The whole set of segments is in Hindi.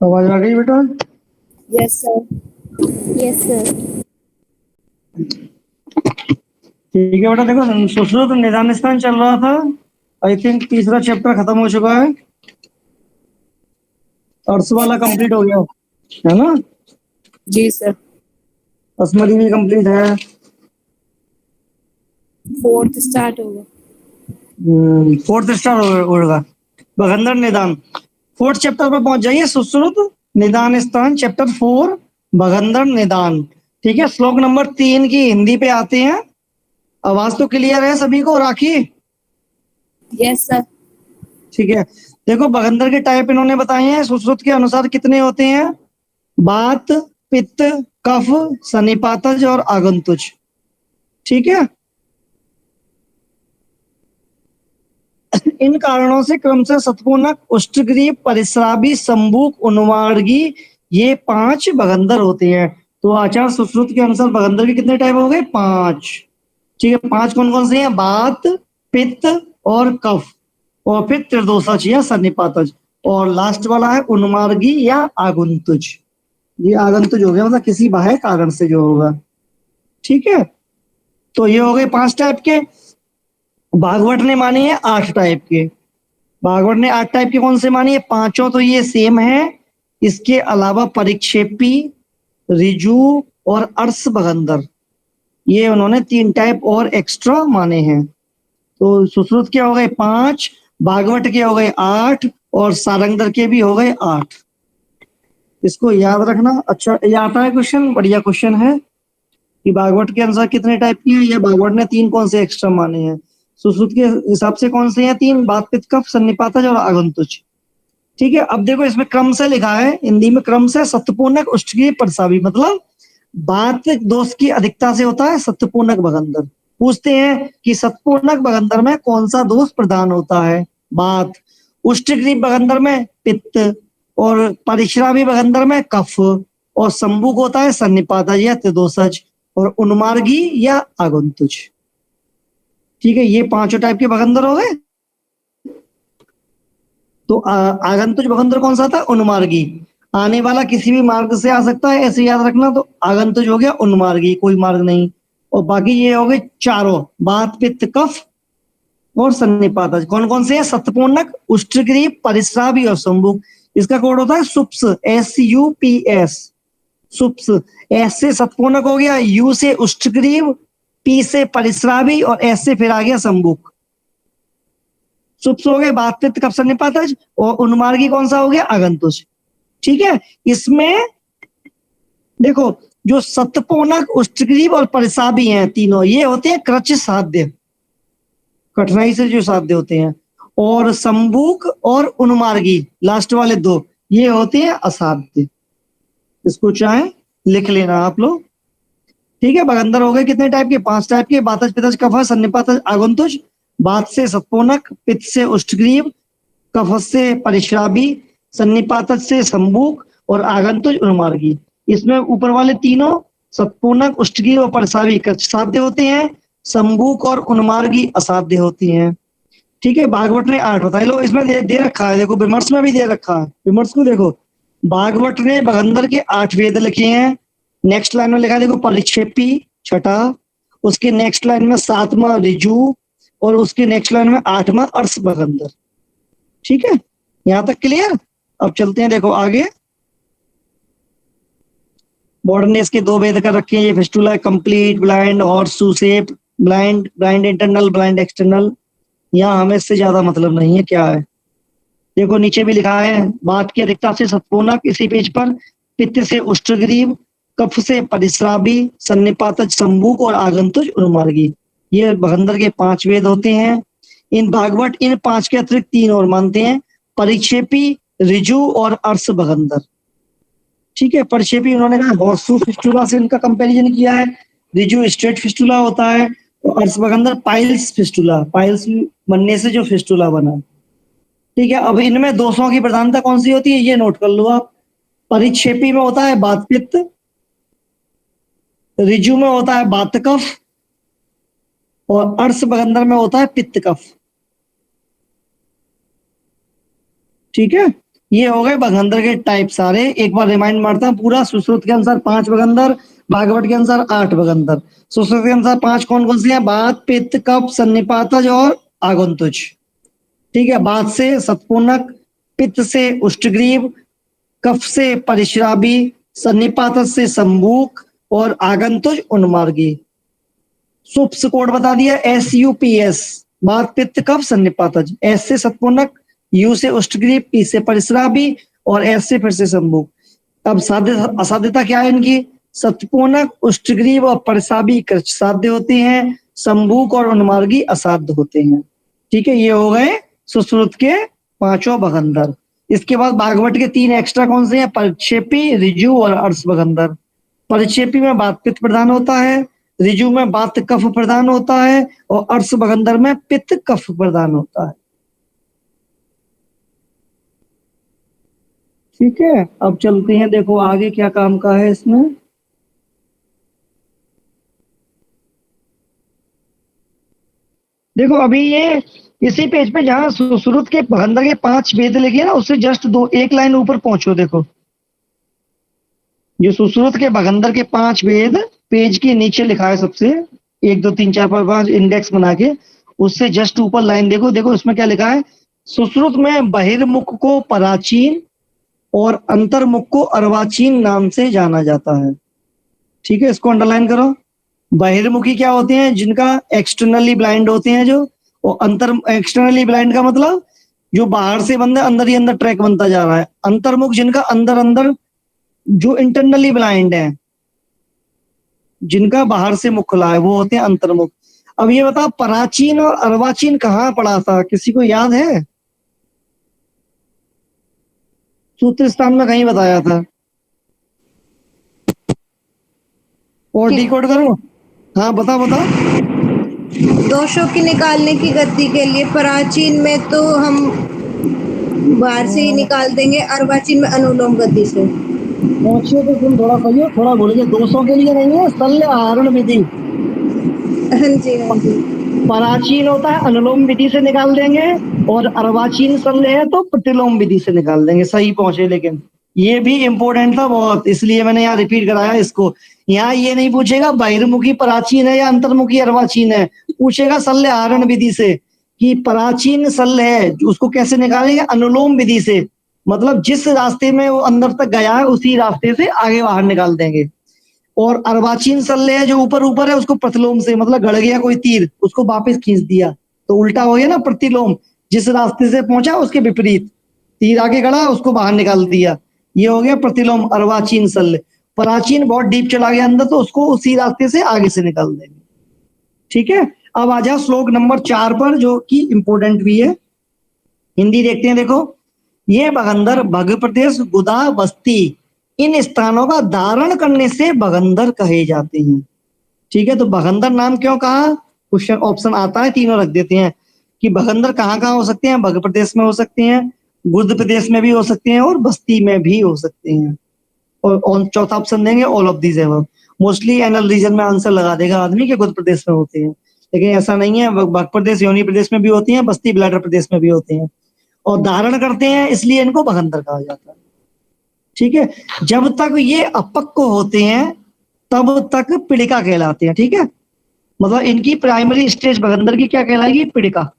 आवाज आ गई बेटा? Yes sir. Yes sir. ठीक है बेटा, देखो सुश्रुत निदान स्थान चल रहा था। आई थिंक तीसरा चैप्टर खत्म हो चुका है। अर्स वाला कंप्लीट हो गया है ना? जी सर। असमरी भी कंप्लीट है। फोर्थ स्टार्ट होगा। फोर्थ स्टार होगा। बगंदर निदान फोर्थ चैप्टर पर पहुंच जाइए। सुश्रुत निदान स्थान चैप्टर 4, बगंदर निदान। ठीक है, श्लोक नंबर 3 की हिंदी पे आते हैं। आवाज तो क्लियर है सभी को, राखी? Yes sir. ठीक है, देखो बगंदर के टाइप इन्होंने बताए हैं सुश्रुत के अनुसार कितने होते हैं। बात, पित्त, कफ, सन्निपातज और आगंतुज। ठीक है, इन कारणों से क्रमशः सतपूर्णक, उष्टग्रीव, परिस्रावी, संबूक, उन्मार्गी, ये 5 बगंदर होते हैं। तो आचार्य सुश्रुत के अनुसार बगंदर के कितने टाइप हो गए? 5। ठीक है, 5 कौन कौन से हैं? बात, पित्त और कफ, और फिर त्रिदोषज या सन्निपातज, और लास्ट वाला है उन्मार्गी या आगुंतुज। ये आगंतुज हो गया, मतलब किसी बाह्य कारण से जो होगा। ठीक है, तो ये हो गए 5 टाइप के। भागवत ने मानी है 8 टाइप के। भागवत ने 8 टाइप के कौन से मानी है? पांचों तो ये सेम है। इसके अलावा परिक्षेपी, रिजु और अर्स बगंदर, ये उन्होंने 3 टाइप और एक्स्ट्रा माने हैं। तो सुश्रुत के हो गए 5, भागवत के हो गए 8, और सारंगधर के भी हो गए 8। इसको याद रखना। अच्छा, ये आता है क्वेश्चन, बढ़िया क्वेश्चन है कि भागवत के अनुसार कितने टाइप की है, या भागवत ने 3 कौन से एक्स्ट्रा माने हैं। सुश्रुत के हिसाब से कौन से हैं 3? बात, पित्त, कफ, सन्निपातज और आगंतुज। ठीक है, अब देखो इसमें क्रम से लिखा है हिंदी में, क्रम से सत्यपूर्णक, उष्टगी, परसावी, मतलब बात दोष की अधिकता से होता है सत्यपूर्णक बगंदर। पूछते हैं कि सत्यपूर्णक बगंदर में कौन सा दोष प्रधान होता है? बात। उष्टग्रीव बगंदर में पित्त, और परिश्रावी बगंदर में कफ, और संबुक होता है सन्निपातज या त्रिदोषज, और उन्मार्गी या आगंतुज। ठीक है, ये 5 टाइप के बगंदर हो गए। तो आगंतुज बगंदर कौन सा था? उन्मार्गी। आने वाला किसी भी मार्ग से आ सकता है, ऐसे याद रखना। तो आगंतुज हो गया उन्मार्गी, कोई मार्ग नहीं। और बाकी ये हो गए चारों, बात, पित्त, कफ और सन्निपातज। कौन कौन से हैं? सत्यपूर्णक, उष्टग्रीव, परिस्रावी और संबुक। इसका कोड होता है सुप्स, SUPS, सुप्स। एस से सतपूर्णक हो गया, यू से उष्टग्रीव, पी से परिस्रावी, और एस से फिर आ गया संबुक। सुप्स हो गए बात, पित्त, कफ, सन्निपातज, और उन्मार्गी कौन सा हो गया? आगंतुज। ठीक है, इसमें देखो जो सतपूर्णक, उष्टग्रीव और परिसावी हैं तीनों, ये होते हैं कृच साध्य, कठिनाई से जो साध्य होते हैं। और संबूक और उन्मार्गी, लास्ट वाले 2, ये होते हैं असाध्य। इसको चाहे लिख लेना आप लोग। ठीक है, बगंदर हो गए कितने टाइप के? 5 टाइप के। बातज, पितज, कफ, सन्निपातज, आगंतुज। बात से सतपूर्णक, पित्त से उष्टग्रीव, कफ से परिश्रावी, सन्निपातज से संबूक, और आगंतुज उन्मार्गी। इसमें ऊपर वाले तीनों सतपूर्णक, उष्टग्रीव और परिश्रावी साध्य होते हैं, संबूक और उन्मार्गी असाध्य होती हैं। ठीक है, भागवत ने 8 बताए। लो इसमें दे रखा है, देखो विमर्श में भी दे रखा है। विमर्श को देखो, भागवत ने बगंदर के 8 वेद लिखे हैं। नेक्स्ट लाइन में लिखा है देखो, परिक्षेपी छठा, उसके नेक्स्ट लाइन में 7वां रिजु, और उसके नेक्स्ट लाइन में 8वां अर्स बगंदर। ठीक है, यहां तक क्लियर? अब चलते हैं, देखो आगे। बॉर्डर ने इसके 2 वेद कर रखे हैं, ये फिस्टुला, कंप्लीट ब्लाइंड, और सुसेप, blind, blind internal, blind external. यहाँ हमें इससे ज्यादा मतलब नहीं है क्या है। देखो नीचे भी लिखा है, बात की अधिकता से सतपूर्णक, इसी पेज पर, पित्त से उष्टग्रीव, कफ से परिस्रावी, सन्निपातज संबूक, और आगंतुज उन्मार्गी। ये बगंदर के 5 वेद होते हैं। इन भागवत इन 5 के अतिरिक्त 3 और मानते हैं, परिक्षेपी, रिजु और अर्स बगंदर। ठीक है, परिक्षेपी उन्होंने कहा हॉर्सू फिस्टुला से इनका कंपैरिजन किया है। रिजु स्ट्रेट फिस्टुला होता है, और अर्स बगंदर पाइल्स फिस्टुला, पाइल्स बनने से जो फिस्टुला बना। ठीक है, अब इनमें दोषों की प्रधानता कौन सी होती है, ये नोट कर लो आप। परिक्षेपी में होता है बात, पित्त, रिजु में होता है बात, कफ, और अर्स बगंदर में होता है पित्त, कफ। ठीक है, ये हो गए भगंदर के टाइप सारे। एक बार रिमाइंड मारता हूँ पूरा। सुश्रुत के अनुसार 5 भगंदर, भागवत के अनुसार 8 भगंदर। सुश्रुत के अनुसार 5 कौन कौन से हैं? बात, पित्त, कफ, सन्निपातज और आगंतुज। ठीक है, बात से सतपूर्णक, पित्त से उष्टग्रीव, कफ से परिश्रावी, सन्निपातज से संबूक और आगंतुज उन्मार्गी। सुप्स कोड बता दिया, SUPS। बात, पित्त, कफ, सन्निपातज। S से सतपूर्णक, U से उष्टग्रीव, P से परिश्रावी और S से फिर से संबूक। अब साध्य असाध्यता क्या है इनकी? सतपूर्णक, उष्टग्रीव और परिश्रावी कृच्छ साध्य होते हैं, संबूक और उन्मार्गी असाध्य होते हैं। ठीक है, ये हो गए सुश्रुत के 5 भगंदर। इसके बाद भागवत के 3 एक्स्ट्रा कौन से हैं? परिक्षेपी, ऋजु और अर्श भगंदर। परिक्षेपी में बात पित्त प्रधान होता है, ऋजु में बात कफ प्रधान होता है और अर्श भगंदर में पित्त कफ प्रधान होता है। ठीक है, अब चलते हैं, देखो आगे क्या काम का है इसमें। देखो अभी ये इसी पेज पे जहां सुश्रुत के भगंदर के 5 वेद लिखे ना, उससे जस्ट 1 लाइन ऊपर पहुंचो। देखो जो सुश्रुत के भगंदर के 5 वेद पेज के नीचे लिखा है सबसे, 1 2 3 4 5 इंडेक्स बना के, उससे जस्ट ऊपर लाइन देखो। देखो इसमें क्या लिखा है? सुश्रुत में बहिर्मुख को पराचीन और अंतर्मुख को अर्वाचीन नाम से जाना जाता है। ठीक है, इसको अंडरलाइन करो। बहिर्मुखी क्या होते हैं? जिनका एक्सटर्नली ब्लाइंड होते हैं जो, और एक्सटर्नली ब्लाइंड का मतलब जो बाहर से बंदा अंदर ही अंदर ट्रैक बनता जा रहा है। अंतर्मुख जिनका अंदर अंदर, जो इंटरनली ब्लाइंड है, जिनका बाहर से मुख खुला है, वो होते हैं अंतर्मुख। अब ये बताओ पराचीन और अर्वाचीन कहाँ पढ़ा था? किसी को याद है? सूत्र स्थान में कहीं बताया था। और डिकोड करो। हाँ बताओ बताओ। दोषों की निकालने की गति के लिए प्राचीन में तो हम बाहर से ही निकाल देंगे, अर्वाचीन में अनुलोम गति से। पहुंचिए तो तुम थोड़ा कहिए, थोड़ा बोलिए। 200 के लिए नहीं है, शल्य आहरण विधि। हाँ जी, हाँ जी। पराचीन होता है अनुलोम विधि से निकाल देंगे, और अर्वाचीन शल्य है तो प्रतिलोम विधि से निकाल देंगे। सही पहुंचे, लेकिन ये भी इंपॉर्टेंट था बहुत, इसलिए मैंने यहाँ रिपीट कराया इसको। यहाँ ये नहीं पूछेगा बहिर्मुखी पराचीन है या अंतर्मुखी अर्वाचीन है, पूछेगा शल्य आहरण विधि से कि पराचीन शल्य है उसको कैसे निकालेंगे? अनुलोम विधि से। मतलब जिस रास्ते में वो अंदर तक गया है उसी रास्ते से आगे बाहर निकाल देंगे। और अर्वाचीन शल्य है जो ऊपर ऊपर है, उसको प्रतिलोम से, मतलब गड़ गया कोई तीर, उसको वापस खींच दिया तो उल्टा हो गया ना प्रतिलोम। जिस रास्ते से पहुंचा उसके विपरीत, तीर आगे गड़ा उसको बाहर निकाल दिया, ये हो गया प्रतिलोम अर्वाचीन शल्य। पराचीन बहुत डीप चला गया अंदर तो उसको उसी रास्ते से आगे से निकाल देंगे। ठीक है, अब आ जाओ श्लोक नंबर 4 पर, जो कि इंपोर्टेंट भी है। हिंदी देखते हैं। देखो, ये भगंदर भग प्रदेश, गुदा, बस्ती, इन स्थानों का धारण करने से भगंदर कहे जाते हैं। ठीक है, तो भगंदर नाम क्यों कहा? क्वेश्चन ऑप्शन आता है, तीनों रख देते हैं कि भगंदर कहाँ कहाँ हो सकते हैं। भग प्रदेश में हो सकते हैं, गुर्द प्रदेश में भी हो सकते हैं और बस्ती में भी हो सकते हैं। और चौथा ऑप्शन देंगे all of these above. Mostly anal reason में आंसर लगा देगा आदमी के गुर्द प्रदेश में होते हैं, लेकिन ऐसा नहीं है। भग प्रदेश योनि प्रदेश में भी होती है, बस्ती ब्लैडर प्रदेश में भी होते हैं। और धारण करते हैं इसलिए इनको भगंदर कहा जाता है। ठीक है, जब तक ये अपक्व होते हैं तब तक पीड़िका कहलाते हैं। ठीक है, मतलब इनकी प्राइमरी स्टेज भगंदर की क्या कहलाएगी? पीड़िका।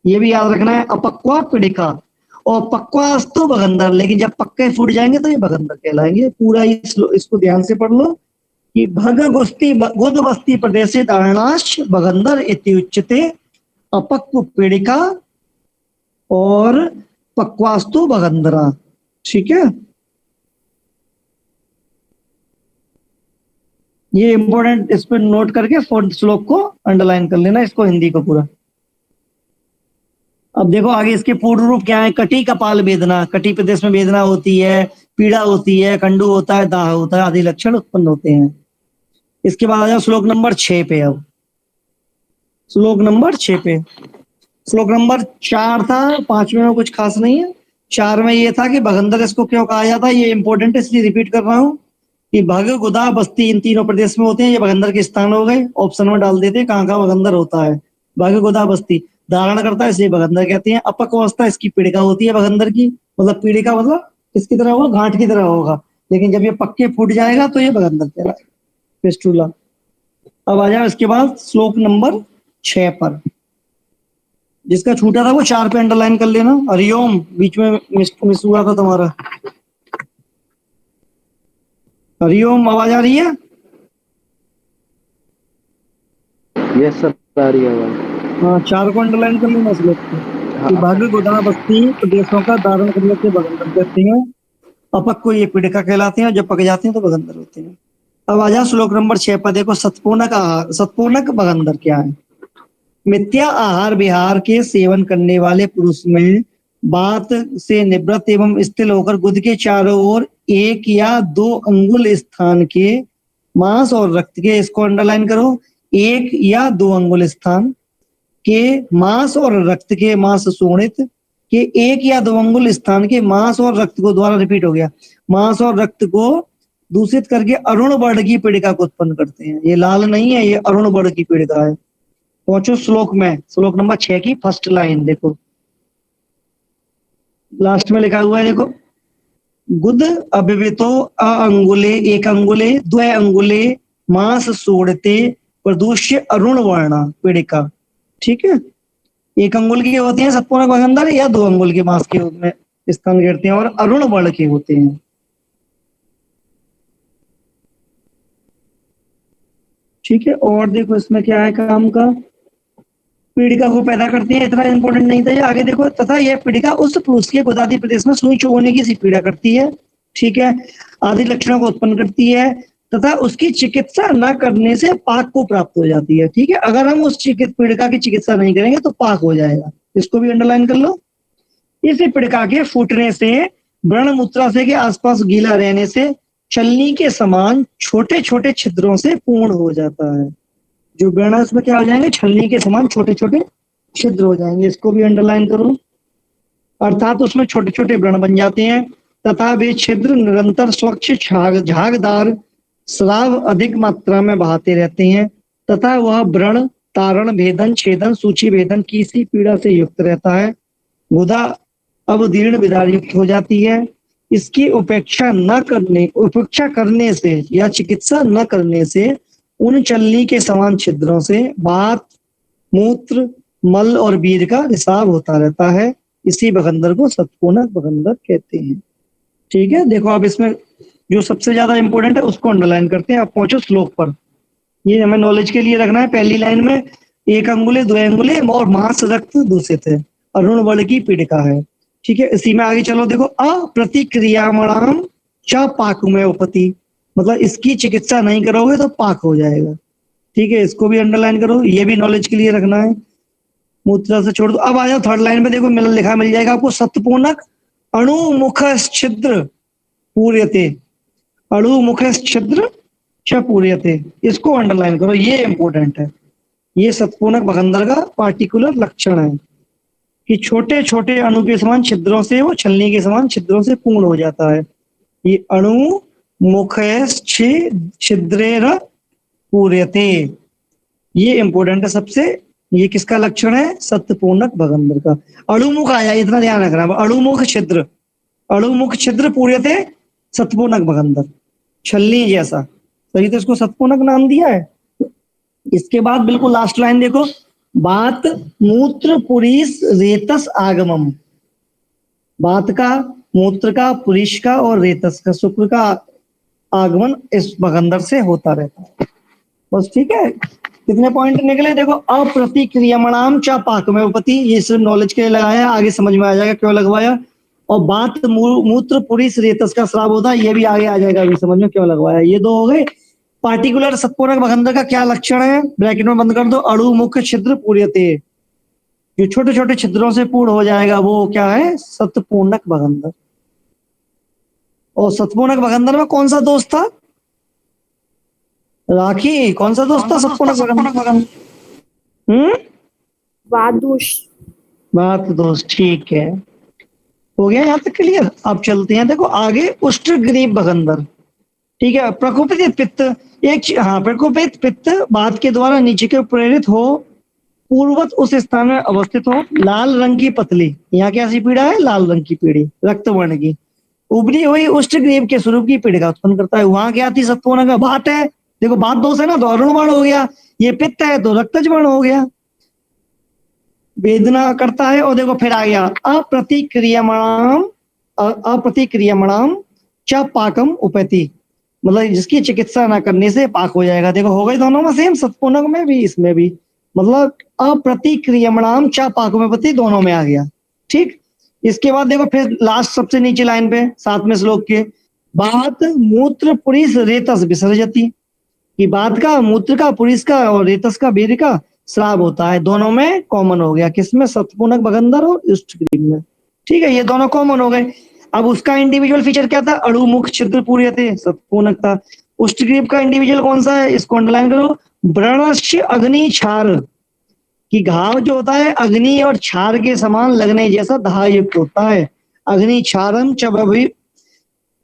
ये भी याद रखना है, अपक्वा पीड़िका और पक्वास्तु भगंदर। लेकिन जब पक्के फूट जाएंगे तो ये भगंदर कहलाएंगे। पूरा इसको ध्यान से पढ़ लो कि भग गुस्ती गुद बस्ती प्रदेश धारणाश भगंदर इति उच्यते, अपक्व पीड़िका और पक्वास्तु भगंदरा। ठीक है, ये इंपॉर्टेंट, इस पर नोट करके 4th श्लोक को अंडरलाइन कर लेना, इसको हिंदी को पूरा। अब देखो आगे इसके पूर्ण रूप क्या है। कटी कपाल वेदना, कटी प्रदेश में वेदना होती है, पीड़ा होती है, कंडू होता है, दाह होता है, आदि लक्षण उत्पन्न होते हैं। इसके बाद आ जाओ श्लोक नंबर 6 पे। अब श्लोक नंबर 6 पे, श्लोक नंबर 4 था, 5वें में कुछ खास नहीं है। 4 में ये था कि भगंदर इसको क्यों कहा जाता है, ये इंपॉर्टेंट है इसलिए रिपीट कर रहा हूँ कि भग, गुदा, बस्ती इन तीनों प्रदेश में होते हैं। ये भगंदर के स्थान हो गए। ऑप्शन में डाल देते कहाँ कहाँ भगंदर होता है। भग, गुदा, बस्ती। धारण करता है इसे भगंदर कहते हैं। अपक अवस्था इसकी पीड़िका होती है भगंदर की, मतलब पीड़िका मतलब किसकी तरह होगा, गांठ की तरह होगा, लेकिन जब ये पक्के फूट जाएगा तो ये भगंदर कहलाएगा, फिस्टुला। अब आ जाओ इसके बाद श्लोक नंबर 6 पर। जिसका छूटा था वो 4 पे अंडरलाइन कर लेना। हरिओम, बीच में मिस हुआ था तुम्हारा। हरिओम, आवाज आ रही है? यस सर, आ रही है आवाज। हाँ, 4 को अंडरलाइन कर लेना श्लोक को। कि भाग गोदा बस्ती प्रदेशों का धारण करने के भगंदर कहते हैं। अपक को ये पीड़िका कहलाते हैं, जब पक जाते हैं तो भगंदर होते हैं। अब आ जाओ श्लोक नंबर 6 पर। देखो सतपूर्णक आहार, सतपूर्णक भगंदर क्या है? मिथ्या आहार विहार के सेवन करने वाले पुरुष में बात से निवृत्त एवं स्थिर होकर गुद के चारों ओर 1 या 2 अंगुल स्थान के मांस और रक्त के, इसको अंडरलाइन करो, 1 या 2 अंगुल स्थान के मांस और रक्त के, मांस शोणित के 1 या 2 अंगुल स्थान के मांस और रक्त को, द्वारा रिपीट हो गया, मांस और रक्त को दूषित करके अरुण वर्ण की पीड़िका को उत्पन्न करते हैं। ये लाल नहीं है, ये अरुण वर्ण की पीड़िका है। पहुंचो श्लोक में, श्लोक नंबर 6 की फर्स्ट लाइन देखो, लास्ट में लिखा हुआ है, देखो, गुद अभिवितो अंगुले 1 अंगुले 2 अंगुले मांस सोड़ते प्रदूष्य अरुण वर्णा पीड़िका। ठीक है, 1 अंगुल के होते हैं सतपूर्णक भगंदर, या 2 अंगुल के मांस के में स्थान घेरते हैं, और अरुण वर्ण के होते हैं। ठीक है, और देखो इसमें क्या है काम का, पीड़िका को पैदा करती है, इतना इंपॉर्टेंट नहीं था ये। आगे देखो, तथा यह पीड़िका उस पुरुष के गोदादि प्रदेश में सुई चुभने की सी पीड़ा करती है। ठीक है, आदि लक्षणों को उत्पन्न करती है, तथा उसकी चिकित्सा न करने से पाक को प्राप्त हो जाती है। ठीक है, अगर हम उस पीड़िका की चिकित्सा नहीं करेंगे तो पाक हो जाएगा, इसको भी अंडरलाइन कर लो। इस पीड़िका के फूटने से, व्रण मूत्राशय के आसपास गीला रहने से छलनी के समान छोटे छोटे छिद्रों से पूर्ण हो जाता है। जो व्रण है उसमें क्या हो जाएंगे, छलनी के समान छोटे छोटे छिद्र हो जाएंगे, इसको भी अंडरलाइन करो। अर्थात उसमें छोटे छोटे व्रण बन जाते हैं, तथा वे छिद्र निरंतर स्वच्छ झागदार स्राव अधिक मात्रा में बहाते रहते हैं, तथा वह व्रण तारण भेदन छेदन सूची भेदन की सी पीड़ा से युक्त रहता है। गुदा अवदीर्ण विदार युक्त हो जाती है। इसकी उपेक्षा करने से या चिकित्सा न करने से उन छलनी के समान छिद्रों से वात, मूत्र, मल और वीर का रिसाव होता रहता है। इसी भगंदर को सतपूर्णक भगंदर कहते हैं। ठीक है, देखो अब इसमें जो सबसे ज्यादा इंपॉर्टेंट है उसको अंडरलाइन करते हैं। आप पहुंचो श्लोक पर, ये हमें नॉलेज के लिए रखना है। पहली लाइन में 1 अंगुले 2 अंगुले और मांस रक्त दूषित है, अरुण वर्ण की पीड़िका है। ठीक है, इसी में आगे चलो, देखो, अप्रतिक्रियामणाम च पाकमय उपति, मतलब इसकी चिकित्सा नहीं करोगे तो पाक हो जाएगा। ठीक है, इसको भी अंडरलाइन करो, ये भी नॉलेज के लिए रखना है। मूत्र से छोड़ दो। अब आ जाओ थर्ड लाइन में, देखो मिल जाएगा आपको, सतपूर्णक अणुमुख छिद्र पूर्यते, अणुमुख छिद्र च पूर्यते, इसको अंडरलाइन करो, ये इंपॉर्टेंट है। ये सतपूर्णक भगंदर का पार्टिकुलर लक्षण है कि छोटे छोटे अणु के समान छिद्रों से, वो छलनी के समान छिद्रों से पूर्ण हो जाता है। ये अणु छिद्रेर पूर्यते, ये इंपॉर्टेंट है सबसे। ये किसका लक्षण है, सतपूर्णक भगंदर का। अणुमुख आया, इतना ध्यान रखना, अणुमुख छिद्र पूर्यते सतपूर्णक भगंदर, छलनी जैसा, सही तो इसको सतपूर्णक नाम दिया है। इसके बाद बिल्कुल लास्ट लाइन देखो, बात मूत्र पुरीस रेतस आगमम, बात का, मूत्र का, पुरीश का और रेतस का, शुक्र का आगमन इस भगंदर से होता रहता है। बस, ठीक है, कितने पॉइंट निकले देखो। अप्रतिक्रियमणाम च पाकमय उपति, ये सिर्फ नॉलेज के लिए लगाया है, आगे समझ में आ जाएगा क्यों लगवाया। और बात मूत्र पुरीस रेतस का श्राव होता है, ये भी आगे आ जाएगा अभी समझ में क्यों लगवाया। ये 2 हो गए। पार्टिकुलर सतपूर्णक भगंदर का क्या लक्षण है, ब्रैकेट में बंद कर दो, अणु मुख छिद्र पूर्यते, जो छोटे छोटे छिद्रों से पूर्ण हो जाएगा वो क्या है, सतपूर्णक भगंदर। और सतपूर्णक भगंदर में कौन सा दोष था राखी, कौन सा दोष था सतपूर्णक भगंदर? वात दोष। बात दोष, ठीक है, हो गया यहाँ तक क्लियर। अब चलते हैं, देखो आगे उष्टग्रीव भगंदर। ठीक है, प्रकोपित पित्त, प्रकोपित पित्त बात के द्वारा नीचे के प्रेरित हो पूर्वत उस स्थान में अवस्थित हो, लाल रंग की पतली, यहाँ कैसी पीड़ा है, लाल रंग की पीड़ी, रक्त वर्ण की, उभरी हुई उष्टग्रीव के स्वरूप की पीड़ा उत्पन्न करता है। वहां क्या थी, सत्वर्ण का बात है, देखो बात दोष है ना, तो अरुण वर्ण हो गया, ये पित्त है तो रक्तज वर्ण हो गया, वेदना करता है। और देखो फिर आ गया अप्रतिक्रियमाणाम च पाकम उपैति, मतलब जिसकी चिकित्सा न करने से पाक हो जाएगा। देखो हो गई दोनों में सेम, सत्पूर्णक में भी इसमें भी, मतलब अप्रतिक्रियमाणाम च पाकमुपैति दोनों में आ गया। ठीक, इसके बाद देखो फिर लास्ट सबसे नीचे लाइन पे 7वें श्लोक के, बात मूत्र पुरीस रेतस विसर्जति, कि बात का, मूत्र का, पुरीस का और रेतस का, वीर का श्राप होता है। दोनों में कॉमन हो गया, किसमें, सत्पूर्णक बगंदर और उष्टग्रीव में। ठीक है, ये दोनों कॉमन हो गए। अब उसका इंडिविजुअल फीचर क्या था, अणुमुख छिद्र पूर्य थे, सत्पूर्णक था। उष्टग्रीव का इंडिविजुअल कौन सा है, इसको अंडरलाइन करो, व्रणस्य अग्नि क्षार, कि घाव जो होता है अग्नि और क्षार के समान लगने जैसा दाह युक्त होता है। अग्नि क्षारम च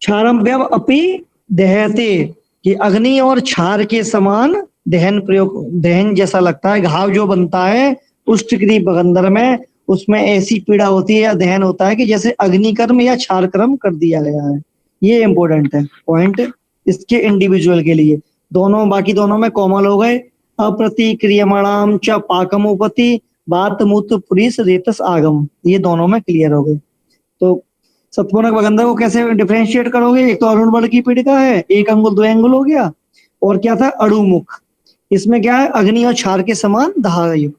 क्षारम व्यव अपि दहते, कि अग्नि और क्षार के समान दहन जैसा लगता है। घाव जो बनता है उष्टग्रीव बगंदर में, उसमें ऐसी पीड़ा होती है या दहन होता है कि जैसे अग्निकर्म या क्षार कर्म कर दिया गया है। ये इंपॉर्टेंट है पॉइंट इसके इंडिविजुअल के लिए। दोनों, बाकी दोनों में कॉमन हो गए, अप्रतिक्रियमाणाम च पाकमुपति बात मूत्र पुरीस रेतस आगम, ये दोनों में क्लियर हो गए। तो सत्पूर्णक बगंदर को कैसे डिफरेंशिएट करोगे, एक तो अरुण वर्ण की पीड़िका है, एक अंगुल 2 अंगुल हो गया, और क्या था, अणुमुख, इसमें क्या है, अग्नि और क्षार के समान दाह युक्त।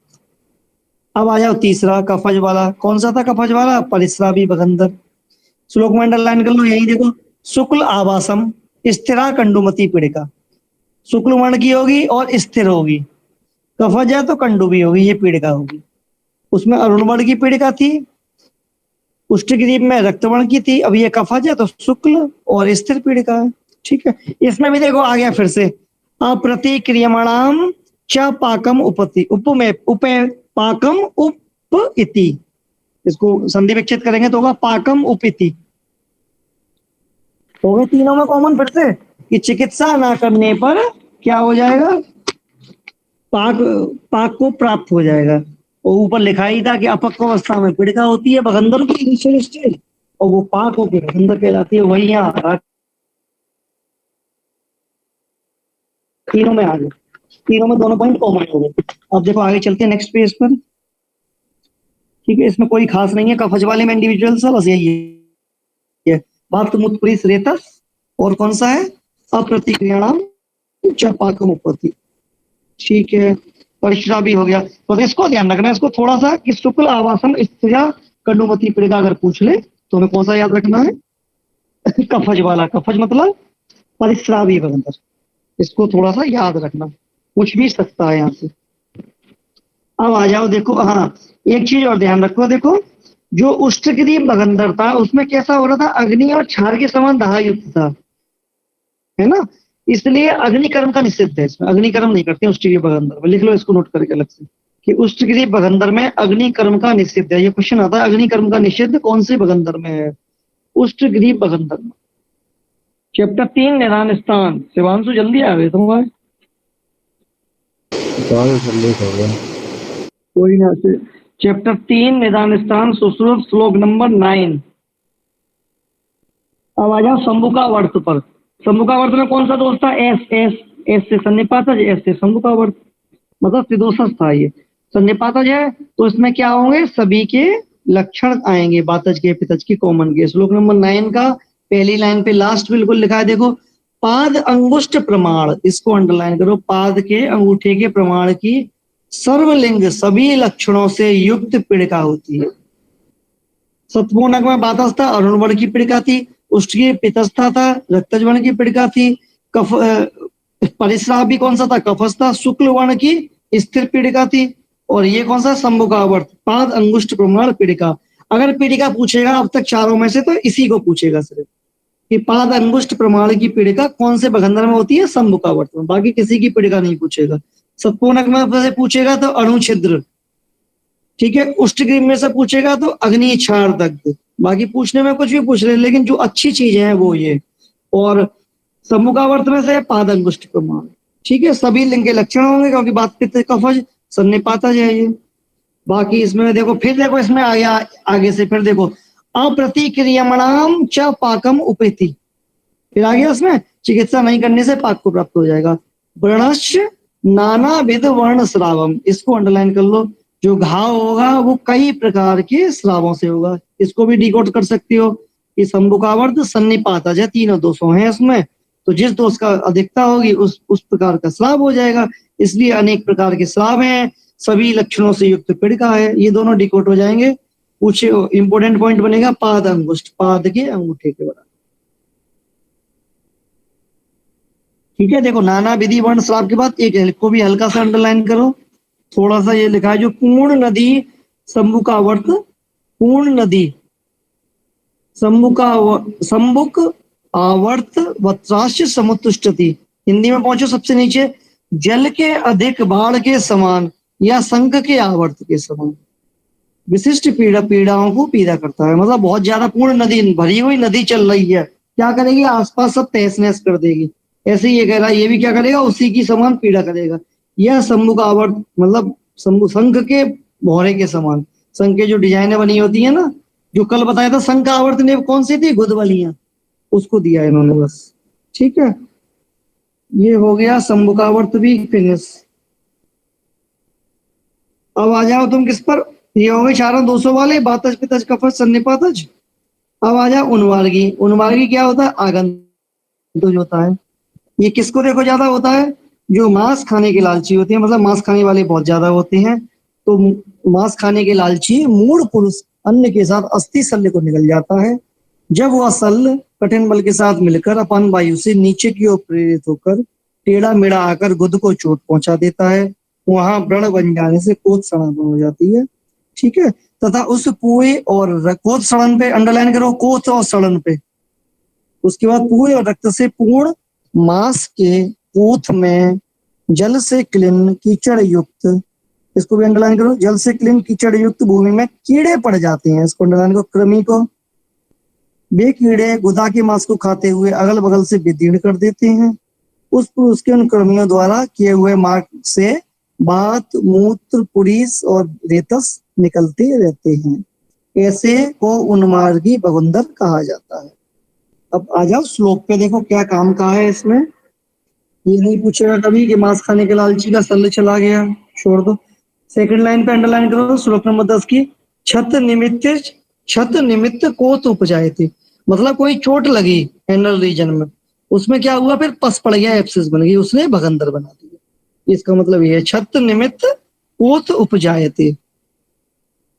अब आ जाओ तीसरा, कफज वाला, कौन सा था कफज वाला, परिस्रावी बगंदर। श्लोक में अंडरलाइन कर लो, यही देखो, शुक्ल आवासम स्थिरा कंडुमती पीड़िका, शुक्ल वर्ण की होगी और स्थिर होगी, कफज है तो कंडुबी होगी, ये पीड़िका होगी। उसमें अरुण वर्ण की पीड़िका थी, उष्टग्रीव में रक्तवर्ण की थी, अब ये कफज है तो शुक्ल और स्थिर पीड़िका है। ठीक है, इसमें भी देखो आ गया फिर से, अप्रतिक्रियमाणाम च पाकम उपति, पाकम उप इति, इसको संधि विच्छेद करेंगे तो होगा पाकम उप इति। हो गए तीनों में कॉमन फिर से, कि चिकित्सा ना करने पर क्या हो जाएगा, पाक को प्राप्त हो जाएगा। और ऊपर लिखा ही था कि अपक्व अवस्था में पीड़िका होती है बगंदर की इनिशियल स्टेज, और वो पाक होकर बगंदर कहलाती है। वही यहाँ तीनों में आ गए, तीनों में दोनों पॉइंट कॉमन हो गए। अब देखो आगे चलते हैं नेक्स्ट पेज पर। ठीक है, इसमें कोई खास नहीं है, कफज वाले में इंडिविजुअल सा बस यही है, बात मूत्र पुरीस रेतस, और कौन सा है, अप्रतिक्रियाणाम च पाकमुपति। ठीक है, परिश्रा भी हो गया। तो इसको ध्यान रखना है, इसको थोड़ा सा, कि शुक्ल आवासन स्थिरा कंडुमती पीड़िका अगर पूछ ले तो हमें कौन सा याद रखना है, कफज वाला। कफज मतलब परिश्रावी बगंदर, इसको थोड़ा सा याद रखना, पूछ भी सकता है यहाँ से। अब आ जाओ, देखो हाँ एक चीज और ध्यान रखो, देखो जो उष्टग्रीव बगंदर था उसमें कैसा हो रहा था, अग्नि और क्षार के समान दाह युक्त था, है ना, इसलिए अग्निकर्म का निषिद्ध है इसमें, अग्निकर्म नहीं करते उष्टग्रीव बगंदर में। लिख लो इसको नोट करके अलग से, कि उष्टग्रीव बगंदर में अग्निकर्म का निषिद्ध है। ये क्वेश्चन आता है, अग्निकर्म का निषिद्ध कौन से बगंदर में है, उष्टग्रीव बगंदर में। चैप्टर 3 निदान स्थान, शिवांशु जल्दी आ गए तुम, कोई ना से। चैप्टर 3 निदान स्थान सुश्रुत, श्लोक नंबर 9। अब आ जाओ शंभुका वर्त पर। शंभुका वर्त में कौन सा दोष था, एस से सन्निपातज, एस से शंभुका वर्त, मतलब त्रिदोषस था ये। सन्निपातज है तो इसमें क्या होंगे, सभी के लक्षण आएंगे, बातज के पितज के कॉमन के। श्लोक नंबर 9 का पहली लाइन पे लास्ट बिल्कुल लिखा है, देखो, पाद अंगुष्ठ प्रमाण, इसको अंडरलाइन करो, पाद के अंगूठे के प्रमाण की सर्वलिंग सभी लक्षणों से युक्त पीड़िका होती है। सत्पूर्णक में बातस्था अरुण वर्ण की पीड़िका थी, उष्टग्रीव पितस्था था, रक्तज वर्ण की पीड़िका थी, कफ परिश्राव भी कौन सा था, कफस्था, शुक्ल वर्ण की स्थिर पीड़िका थी, और ये कौन सा, शंभुकावर्त पाद अंगुष्ठ प्रमाण पीड़िका। अगर पीड़िका पूछेगा अब तक चारों में से तो इसी को पूछेगा सिर्फ, कि पाद अंगुष्ठ प्रमाण की पीड़िका कौन से बगंदर में होती है, शंभुकावर्त में, बाकी किसी की पीड़िका नहीं पूछेगा। सत्पूर्णक में से पूछेगा तो अणु छिद्र, ठीक है, उष्टग्रीव में से पूछेगा तो अग्नि क्षार दग्ध, बाकी पूछने में कुछ भी पूछ रहे, लेकिन जो अच्छी चीज है वो ये। और शंभुकावर्त में से पाद अंगुष्ठ प्रमाण, ठीक है, सभी लिंग के लक्षण होंगे, क्योंकि बात पित्त कफज सन्निपातज है ये। बाकी इसमें देखो, फिर देखो इसमें आ गया आगे से, फिर देखो अप्रतिक्रियमणाम च पाकम उपेति, फिर आ गया उसमें चिकित्सा नहीं करने से पाक को प्राप्त हो जाएगा। व्रणश्च नानाविध वर्ण श्रावम, इसको अंडरलाइन कर लो। जो घाव होगा वो कई प्रकार के श्रावों से होगा। इसको भी डिकोड कर सकती हो कि संबुकावर्त सन्निपातज है, तीनों दोषों हैं इसमें, तो जिस दोष का अधिकता होगी उस प्रकार का श्राव हो जाएगा। इसलिए अनेक प्रकार के श्राव हैं, सभी लक्षणों से युक्त पिड़का है, ये दोनों डिकोड हो जाएंगे। कुछ इंपोर्टेंट पॉइंट बनेगा पाद अंगुष्ठ, पाद के अंगूठे के बराबर। ठीक है, देखो नाना विधि वर्ण श्राव के बाद एक को भी हल्का सा अंडरलाइन करो, थोड़ा सा ये लिखा है जो पूर्ण नदी संबुकावर्त, पूर्ण नदी संबुक आवर्त वत्राश्च समुत्तिष्ठति। हिंदी में पहुंचो सबसे नीचे, जल के अधिक बाढ़ के समान या शंख के आवर्त के समान विशिष्ट पीड़ाओं को पीड़ा करता है। मतलब बहुत ज्यादा पूर्ण नदी, भरी हुई नदी चल रही है, क्या करेगी, आसपास सब तहस नहस कर देगी। ऐसे ही ये कह रहा है, ये भी क्या करेगा, उसी की समान पीड़ा करेगा। यह शंभु का आवर्त मतलब शंख के भौरे के समान, शंख के जो डिजाइनें बनी होती है ना, जो कल बताया था शंख का आवर्त ने कौन सी थी, गुदवलियां, उसको दिया इन्होंने बस। ठीक है, ये हो गया शंभु का आवर्त भी फिनिश। अब आ जाओ तुम किस पर, ये हो गए चारों 200 वाले, बातज पितज कफज सन्निपातज। अब आ जाओ उन्मार्गी। उन्मार्गी क्या होता है, आगंतुज होता है। ये किसको देखो ज्यादा होता है, जो मांस खाने के लालची होते हैं, मतलब मांस खाने वाले बहुत ज्यादा होते हैं। तो मांस खाने के लालची मूढ़ पुरुष अन्न के साथ अस्थि शल्य को निकल जाता है। जब वह शल्य कठिन बल के साथ मिलकर अपान वायु से नीचे की ओर प्रेरित होकर टेढ़ा मेढ़ा आकर गुद को चोट पहुंचा देता है, वहां व्रण बन जाने से कोत सड़न हो जाती है। ठीक है, तथा उस पुए और कोत सड़न पे अंडरलाइन करो, कोत और सड़न पे। उसके बाद पुए और रक्त से पूर्ण मांस के कोथ में जल से क्लीन कीचड़ युक्त, इसको भी अंडरलाइन करो, जल से क्लीन कीचड़ युक्त भूमि में कीड़े पड़ जाते हैं, इसको अंडरलाइन करो, कृमि को। वे कीड़े गुदा के मांस को खाते हुए अगल बगल से विदीर्ण कर देते हैं। उस पुरुष के उन कृमियों द्वारा किए हुए मार्ग से बात मूत्र पुरीस और रेतस निकलते रहते हैं। ऐसे को उन्मार्गी भगुंदर कहा जाता है। अब आ जाओ श्लोक पे, देखो क्या काम का है इसमें। ये नहीं पूछेगा कभी कि मांस खाने के लालची का शल्य चला गया, छोड़ दो। सेकंड लाइन पे अंडरलाइन करो, श्लोक नंबर 10 की, छत निमित्त कोत उपजाए थे, मतलब कोई चोट लगी एनल रीजन में, उसमें क्या हुआ, फिर पस पड़ गया, एब्सिस बन गई, उसने भगंदर बना दिया। इसका मतलब ये है छत निमित्त कोत उपजाए थे।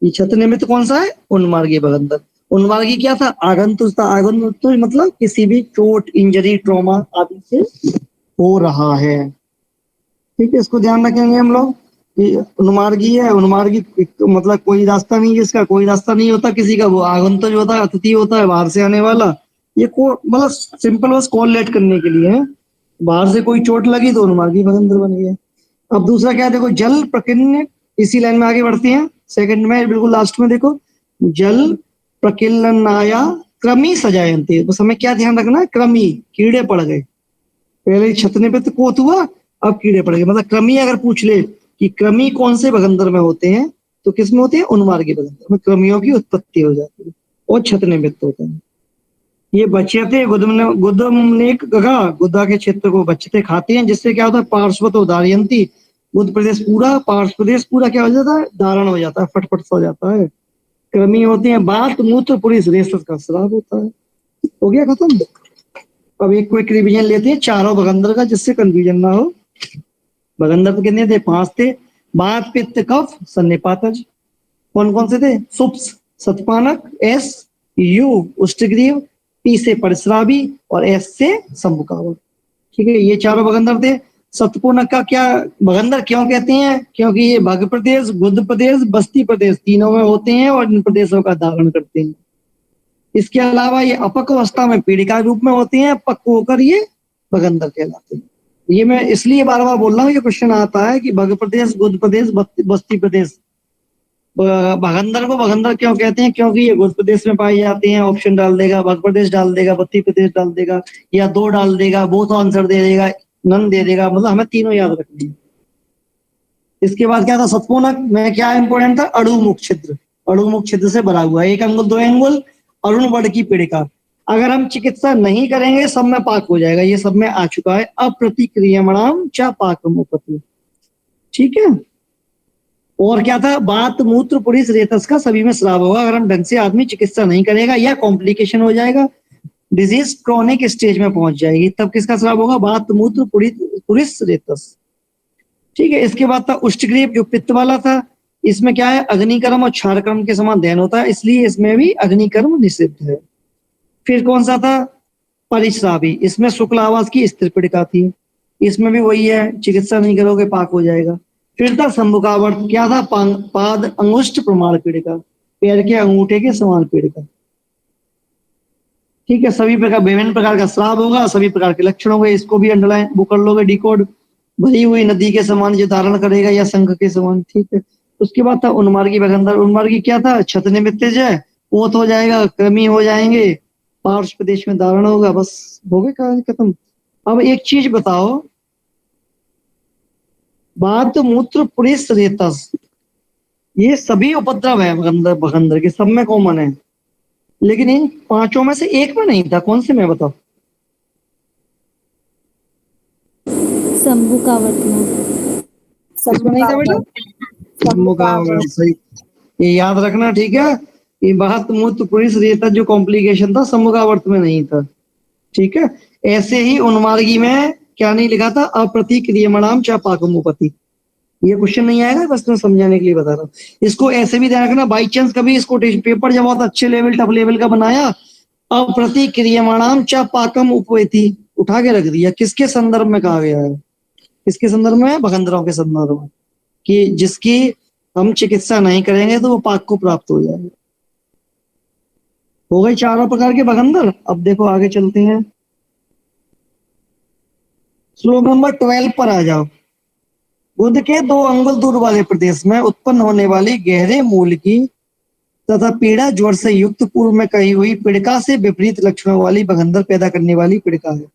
ये छत निमित्त कौन सा है, उन्मार्गी भगंदर। उन्मार्गी क्या था, आगंतुक था। आगंतुक मतलब किसी भी चोट, इंजरी, ट्रॉमा आदि से हो रहा है। ठीक है, इसको ध्यान रखेंगे हम लोग। उन्मार्गी है, उन्मार्गी मतलब कोई रास्ता नहीं है इसका, कोई रास्ता नहीं होता किसी का, वो आगंतुक होता है, अतिथि होता है, बाहर से आने वाला। ये मतलब सिंपल बस कोरिलेट करने के लिए है। बाहर से कोई चोट लगी तो उन्मार्गी भगंदर बन गया। अब दूसरा क्या है, देखो जल प्रकीर्ण, इसी लाइन में आगे बढ़ते हैं, सेकंड में बिल्कुल लास्ट में देखो, जल प्रकीर्णनाया क्रमी सजायन्ते। बस हमें क्या ध्यान रखना है, क्रमी, कीड़े पड़ गए। पहले छतने पे तो कोत हुआ, अब कीड़े पड़ गए। मतलब क्रमी अगर पूछ ले कि क्रमी कौन से भगंदर में होते हैं, तो किसमें होते हैं, उन्मार्गी भगंदर में क्रमियों की उत्पत्ति हो जाती है और छतने में होते हैं। ये बच्चे गुदा के क्षेत्र को बच्चे खाते हैं, जिससे क्या होता है, पार्श्वत उदारयंती, बुद्ध प्रदेश पूरा, पार्श्व प्रदेश पूरा क्या हो जाता है, धारण हो जाता है, फटफट सा हो जाता है। क्रमी होते हैं, बात मूत्र पुरुष रेसस का श्राप होता है। हो गया खत्म। अब एक क्विक रिवीजन लेते हैं चारों भगंदर का, जिससे कंफ्यूजन ना हो। भगंदर तो कितने थे, 5 थे। बात पित्त कफ सन्निपातज। कौन कौन से थे, सुप्स सतपानक, एस यू उष्टग्रीव, पी से परश्रावी और एस से संबुकावत। ठीक है, ये चारों भगंदर थे। सतपूर्णक का क्या भगंदर क्यों कहते हैं, क्योंकि ये भग प्रदेश, गुद प्रदेश, बस्ती प्रदेश तीनों में होते हैं और इन प्रदेशों का धारण करते हैं। इसके अलावा ये अपक्व अवस्था में पीड़िका रूप में होते हैं, पक्व होकर ये भगंदर कहलाते हैं। ये मैं इसलिए बार बार बोल रहा हूँ, ये क्वेश्चन आता है कि भग प्रदेश, गुद प्रदेश, बस्ती प्रदेश, भगंदर को भगंदर क्यों कहते हैं, क्योंकि ये गुद प्रदेश में पाए जाते हैं। ऑप्शन डाल देगा, भग प्रदेश डाल देगा, बस्ती प्रदेश डाल देगा, या 2 डाल देगा, बोथ आंसर दे देगा, नन दे देगा, मतलब हमें तीनों याद रखनी है। इसके बाद क्या था, सतपूर्णक में क्या इंपॉर्टेंट था, अणुमुख छिद्र, अणुमुख छिद्र से भरा हुआ, एक अंगुल दो अंगुल, अरुण बड़ की पीड़िका। अगर हम चिकित्सा नहीं करेंगे सब में पाक हो जाएगा, ये सब में आ चुका है, अप्रतिक्रियमणाम च पाकम उपपत्ति। ठीक है। और क्या था, बात मूत्र पुरुष रेतस का सभी में स्राव होगा अगर हम ढंग से आदमी चिकित्सा नहीं करेगा, या कॉम्प्लिकेशन हो जाएगा, डिजीज क्रोनिक स्टेज में पहुंच जाएगी, तब किसका स्राव होगा, बात मूत्र पुरुष रेतस। ठीक है। इसके बाद था उष्टग्रीव, जो पित्त वाला था, इसमें क्या है, अग्निकर्म और क्षारकर्म के समान दहन होता है, इसलिए इसमें भी अग्निकर्म निषिद्ध है। फिर कौन सा था, परिश्रावी, इसमें शुक्ल आवास की स्त्री पीड़िका थी, इसमें भी वही है, चिकित्सा नहीं करोगे पाक हो जाएगा। फिर था संभुकावर्त, क्या था, पाद अंगुष्ठ प्रमाण पीड़िका, पैर के अंगूठे के समान पीड़िका। ठीक है। सभी प्रकार, विभिन्न प्रकार का श्राव होगा, सभी प्रकार के लक्षण होंगे, इसको भी अंडरलाइन वो कर लोगे, डिकोड। भरी हुई नदी के समान जो धारण करेगा, या शंख के समान। ठीक है। उसके बाद था उन्मार्गी बगंदर, उन्मार्गी क्या था, छत निमित्त है, पोत हो जाएगा, कृमि हो जाएंगे, पार्श्व प्रदेश में धारण होगा, बस हो गए कहानी खत्म। अब एक चीज बताओ, बात मूत्र पुरुष रेतस, ये सभी उपद्रव है बगंदर बगंदर के, सब में कॉमन है, लेकिन इन पांचों में से एक में नहीं था, कौन से में बताओ, संभुकावर्त में। इसमें नहीं था बेटा, संभुकावर्त, सही, ये याद रखना। ठीक है। ये बात मूत्र पुरुष रेतस जो कॉम्प्लिकेशन था, संभुकावर्त में नहीं था। ठीक है। ऐसे ही उन्मार्गी में क्या नहीं लिखा था, अप्रतिक्रियमणाम च पाकमुपति, ये क्वेश्चन नहीं आएगा, बस मैं समझाने के लिए बता रहा हूँ। इसको ऐसे भी ध्यान रखना, बाई चांस कभी इसको पेपर जब बहुत अच्छे लेवल टफ लेवल का बनाया, अप्रतिक्रियमणाम च पाकम उपवेति उठा के रख दिया, किसके संदर्भ में कहा गया है, किसके संदर्भ में, बगंदरों के संदर्भ में, कि जिसकी हम चिकित्सा नहीं करेंगे तो वो पाक को प्राप्त हो जाएगा। हो गए चारों प्रकार के बगंदर। अब देखो आगे चलते हैं, श्लोक नंबर 12 पर आ जाओ। बुध के 2 अंगुल दूर वाले प्रदेश में उत्पन्न होने वाली गहरे मूल की तथा पीड़ा ज्वर से युक्त पूर्व में कही हुई पीड़िका से विपरीत लक्षणों वाली बगंदर पैदा करने वाली पीड़िका है।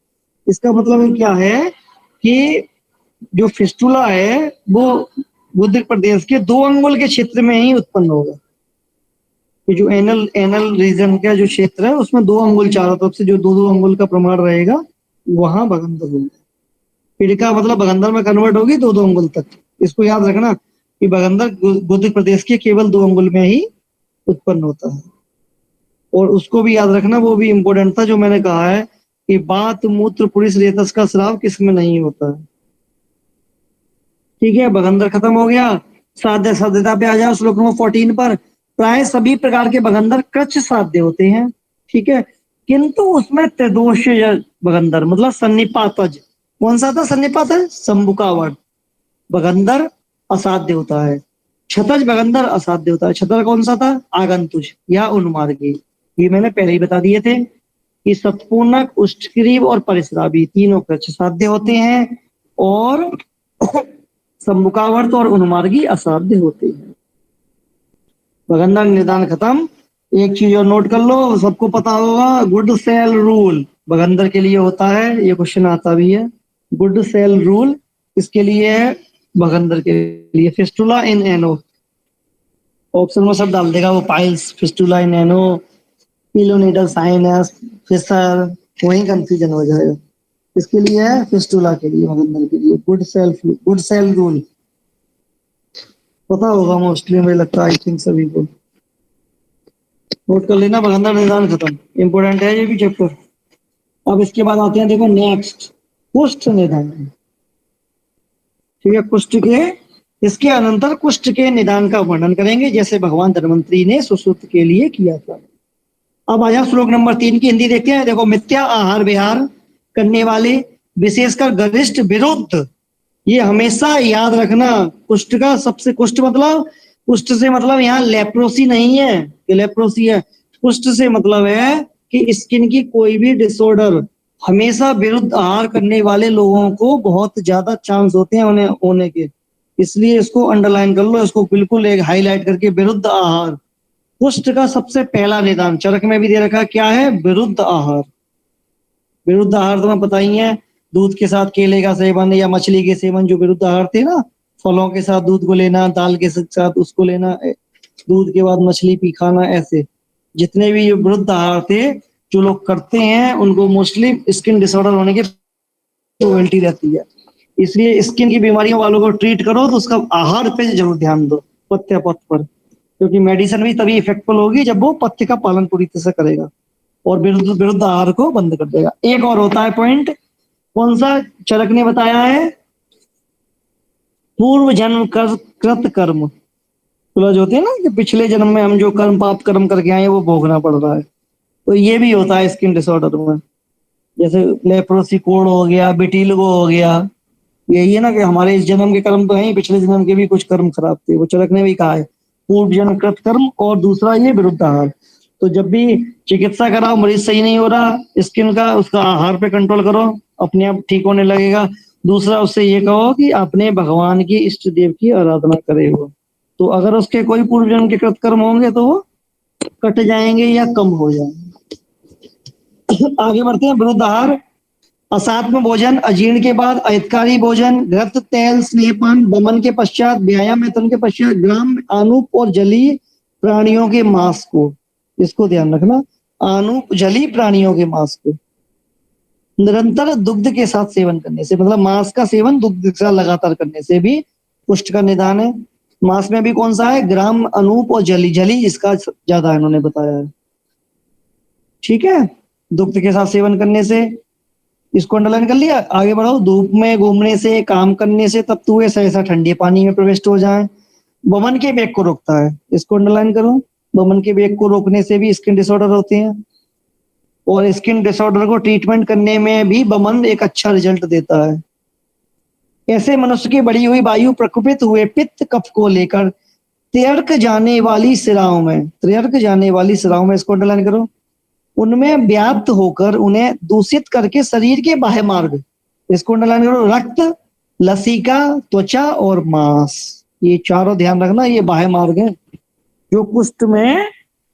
इसका मतलब क्या है कि जो फिस्टुला है वो बुध प्रदेश के 2 अंगुल के क्षेत्र में ही उत्पन्न होगा। जो एनल रीजन का जो क्षेत्र है उसमें 2 अंगुल चारों तरफ से जो 2-2 अंगुल का प्रमाण रहेगा, वहां बगंदर होगा। पीड़िका मतलब बगंदर में कन्वर्ट होगी 2-2 अंगुल तक। इसको याद रखना कि बगंदर बुध प्रदेश के केवल 2 अंगुल में ही उत्पन्न होता है। और उसको भी याद रखना, वो भी इंपॉर्टेंट था जो मैंने कहा है कि बात मूत्र पुरुष रेतस का स्राव किसमें नहीं होता है। ठीक है। बगंदर खत्म हो गया। साध्य साध्यता पे आ जाओ, श्लोक नंबर 14 पर। प्राय सभी प्रकार के बगंदर कृच्छ साध्य होते हैं। ठीक है। किंतु उसमें त्रिदोष बगंदर मतलब सन्निपातज, कौन सा था सन्निपातज, संभुकावर्त बगंदर असाध्य होता है। छतज बगंदर असाध्य होता है। छतर कौन सा था, आगंतुज या उन्मार्गी। ये मैंने पहले ही बता दिए थे कि सतपूर्णक, उष्टग्रीव और परिश्रावी तीनों कृच्छ साध्य होते हैं, और संभुकावर्त और उन्मार्गी असाध्य होते हैं। बगंदर निदान खत्म। एक चीज और नोट कर लो, सबको पता होगा, गुड सेल रूल बगंदर के लिए होता है, ये क्वेश्चन आता भी है। गुड सेल रूल इसके लिए है, बगंदर के लिए। फिस्टुला इन एनो, ऑप्शन में सब डाल देगा वो, पाइल्स, फिस्टुला इन एनो, पिलोनिडल साइनस, फिशर, वही कंफ्यूजन हो जाएगा। इसके लिए है फिस्टुला के लिए, बगंदर के लिए गुड सेल रूल पता होगा मोस्टली, मुझे लगता है, आई थिंक सभी को। नोट कर लेना, बगंदर निदान खत्म, इंपोर्टेंट है ये भी चैप्टर। अब इसके बाद आते हैं, देखो नेक्स्ट, कुष्ठ निदान। ठीक है। कुष्ठ के, इसके अनंतर कुष्ठ के निदान का वर्णन करेंगे, जैसे भगवान धन्वंतरी ने सुश्रुत के लिए किया था। अब आया श्लोक नंबर 3 की हिंदी देखते हैं। देखो, मिथ्या आहार विहार करने वाले, विशेषकर गरिष्ठ विरुद्ध, ये हमेशा याद रखना। कुष्ठ का सबसे, कुष्ठ मतलब, कुष्ठ से मतलब यहाँ लेप्रोसी नहीं है कि लेप्रोसी है, कुष्ठ से मतलब है कि स्किन की कोई भी डिसऑर्डर, हमेशा विरुद्ध आहार करने वाले लोगों को बहुत ज्यादा चांस होते हैं उन्हें होने के, इसलिए इसको अंडरलाइन कर लो, इसको बिल्कुल एक हाईलाइट करके, विरुद्ध आहार। कुष्ठ का सबसे पहला निदान चरक में भी दे रखा, क्या है, विरुद्ध आहार। विरुद्ध आहार तुम्हें पता ही है, दूध के साथ केले का सेवन या मछली के सेवन, जो विरुद्ध आहार थे ना, फलों के साथ दूध को लेना, दाल के साथ उसको लेना, दूध के बाद मछली पी खाना, ऐसे जितने भी ये विरुद्ध आहार थे जो लोग करते हैं उनको मोस्टली स्किन डिसऑर्डर होने की प्रोबेबिलिटी रहती है। इसलिए स्किन की बीमारियों वालों को ट्रीट करो तो उसका आहार पे जरूर ध्यान दो, पथ्य पथ पर, क्योंकि मेडिसिन भी तभी इफेक्टफुल होगी जब वो पथ्य का पालन पूरी तरह से करेगा और विरुद्ध विरुद्ध आहार को बंद कर देगा। एक और होता है पॉइंट, कौन सा? चरक ने बताया है, पूर्व जन्म कृत कर्म। जो होते हैं ना कि पिछले जन्म में हम जो कर्म पाप कर्म करके आए वो भोगना पड़ रहा है, तो ये भी होता है स्किन डिसऑर्डर में। जैसे लेप्रोसी कोड हो गया, बिटिलगो हो गया, यही है ना कि हमारे इस जन्म के कर्म तो हैं ही, पिछले जन्म के भी कुछ कर्म खराब थे, वो चरक ने भी कहा है, पूर्व जन्म कृत कर्म। और दूसरा ये विरुद्ध आहार। तो जब भी चिकित्सा कराओ, मरीज सही नहीं हो रहा स्किन का, उसका आहार पे कंट्रोल करो, अपने आप ठीक होने लगेगा। दूसरा उससे ये कहो कि अपने भगवान की इष्ट देव की आराधना करे हो, तो अगर उसके कोई पूर्व जन्म के कृतकर्म होंगे तो वो कट जाएंगे या कम हो जाएंगे। आगे बढ़ते हैं। विरुद्ध आहार, असात्म भोजन, अजीर्ण के बाद अहितकारी भोजन, रक्त तेल स्नेहपान, वमन के पश्चात, व्यायाम वेतन के पश्चात, ग्राम आनूप और जलीय प्राणियों के मांस को, इसको ध्यान रखना, आनूप जलीय प्राणियों के मांस को निरंतर दुग्ध के साथ सेवन करने से, मतलब मांस का सेवन दुग्ध के साथ लगातार करने से भी कुष्ठ का निदान है। मांस में भी कौन सा है? ग्राम, अनूप और जली। जली इसका ज्यादा इन्होंने बताया है, ठीक है। दुग्ध के साथ सेवन करने से, इसको अंडरलाइन कर लिया। आगे बढ़ो। धूप में घूमने से, काम करने से तब तू सहसा ठंडे पानी में प्रविष्ट हो जाए। वमन के वेग को रोकता है, इसको अंडरलाइन करो। वमन के वेग को रोकने से भी स्किन डिसऑर्डर होते हैं, और स्किन डिसऑर्डर को ट्रीटमेंट करने में भी वमन एक अच्छा रिजल्ट देता है। ऐसे मनुष्य की बढ़ी हुई वायु प्रकुपित हुए पित्त कफ को लेकर त्यर्क जाने वाली सिराओं में, त्यर्क जाने वाली सिराओं में, इसको अंडरलाइन करो, उनमें व्याप्त होकर उन्हें दूषित करके शरीर के बाह्य मार्ग, इसको अंडरलाइन करो, रक्त, लसिका, त्वचा और मांस, ये चारों ध्यान रखना, ये बाह्य मार्ग है जो कुष्ठ में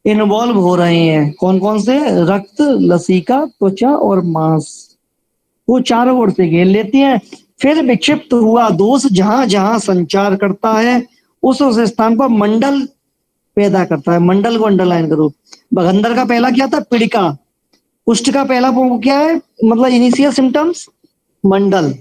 इन्वॉल्व हो रहे हैं। कौन कौन से? रक्त, लसिका, त्वचा और मांस, वो चारों ओर से घेर लेती हैं। फिर विक्षिप्त हुआ दोष जहां जहां संचार करता है उस स्थान पर मंडल पैदा करता है। मंडल को अंडरलाइन करो। बगंदर का पहला क्या था? पिड़िका। कुष्ठ का पहला क्या है, मतलब इनिशियल सिम्टम्स? मंडल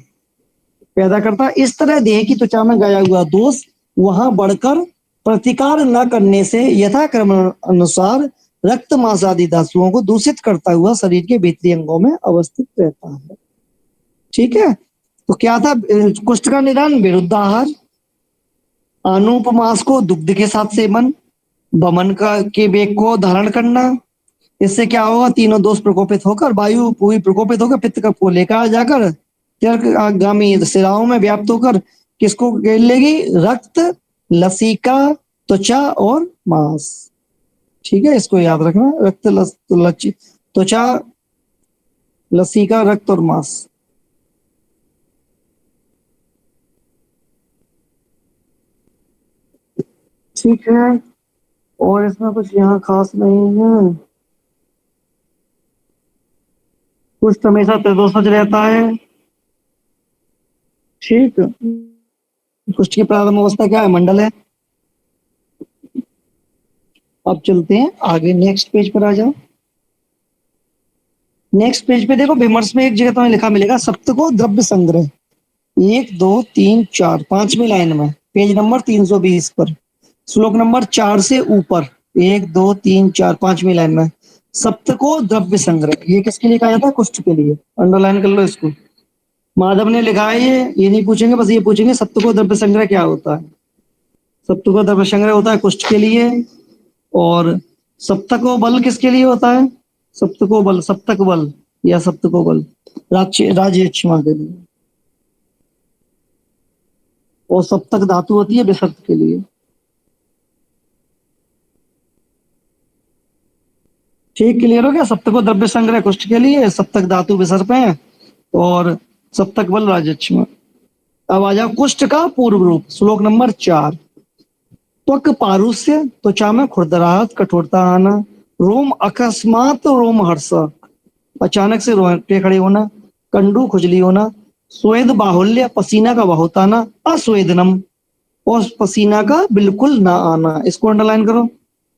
पैदा करता है। इस तरह देह की त्वचा में गया हुआ दोष वहां बढ़कर प्रतिकार न करने से यथाक्रम अनुसार रक्त, मांस आदि धातुओं को दूषित करता हुआ शरीर के भीतरी अंगों में अवस्थित रहता है, ठीक है। तो क्या था कुष्ठ का निदान? विरुद्ध आहार, आनूप मांस को दुग्ध के साथ सेवन, वमन का के वेग को धारण करना। इससे क्या होगा? तीनों दोष प्रकोपित होकर वायु पूरी प्रकोपित होकर पित्त कफ को लेकर जाकर त्यर्कगामी सिराओं में व्याप्त होकर किसको घेर लेगी? रक्त, लसिका, त्वचा और मांस, ठीक है। इसको याद रखना, रक्त, त्वचा, लसिका, रक्त और मांस। ठीक है, और इसमें कुछ यहाँ खास नहीं है। कुछ हमेशा त्रिदोषज रहता है, ठीक। कुष्ठ की प्रारंभ अवस्था क्या है? मंडल है। अब चलते हैं आगे, नेक्स्ट पेज पर आ जाओ। नेक्स्ट पेज पे देखो, विमर्श में एक जगह तुम्हें लिखा मिलेगा सप्तको द्रव्य संग्रह, 1 2 3 4, 5वीं लाइन में, पेज नंबर 320 पर, श्लोक नंबर 4 से ऊपर, 1 2 3 4, 5वीं लाइन में, सप्तको द्रव्य संग्रह। ये किसके लिए कहा जाता है? कुष्ठ के लिए। अंडरलाइन कर लो इसको। माधव ने लिखा है ये नहीं पूछेंगे, बस ये पूछेंगे सप्तको द्रव्य संग्रह क्या होता है। सप्तको द्रव्य संग्रह होता है कुष्ठ के लिए, और सप्तको बल किसके लिए होता है? सप्तको बल, सप्तक बल या सप्तको बल राज्यक्षमा के लिए, और सप्तक धातु होती है विसर्ग के लिए, ठीक। क्लियर हो गया? सप्तको द्रव्य संग्रह कुष्ठ के लिए, सप्तक धातु विसर्प है, और सप्तक बल राज्यक्षमा। अब आ जाओ कुष्ठ का पूर्व रूप, श्लोक नंबर 4। त्वक पारुष्य, त्वचा में खुरदराहट, कठोरता आना, रोम अकस्मात रोमहर्ष, अचानक से रोंगटे खड़े होना, कंडू खुजली होना, स्वेद बाहुल्य, पसीना का बहुत आना, अस्वेदनम, और पसीना का बिल्कुल ना आना, इसको अंडरलाइन करो।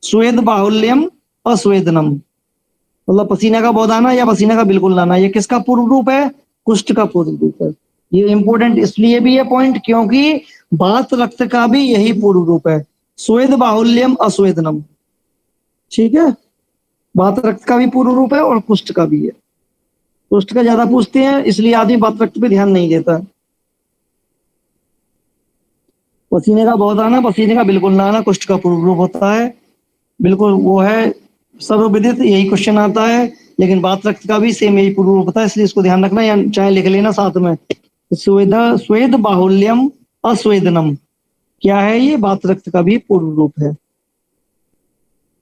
स्वेद बाहुल्यम अस्वेदनम, मतलब पसीना का बहुत आना या पसीना का बिल्कुल ना आना, ये किसका पूर्व रूप है? कुष्ठ का पूर्व रूप है। ये इंपॉर्टेंट इसलिए भी है पॉइंट क्योंकि बात रक्त का भी यही पूर्व रूप है, स्वेद बाहुल्यम अस्वेदनम। ठीक है, बात रक्त का भी पूर्व रूप है और कुष्ठ का भी है। कुष्ठ का ज्यादा पूछते हैं इसलिए आदमी बात रक्त पे ध्यान नहीं देता। पसीने का बहुत आना, पसीने का बिल्कुल ना आना कुष्ठ का पूर्व रूप होता है, बिल्कुल वो है सर्वविदित, यही क्वेश्चन आता है। लेकिन बात रक्त का भी सेम यही पूर्व रूप होता है, इसलिए इसको ध्यान रखना या चाहे लिख लेना साथ में। स्वेद स्वेद बाहुल्यम अस्वेदनम क्या है? ये बात रक्त का भी पूर्व रूप है।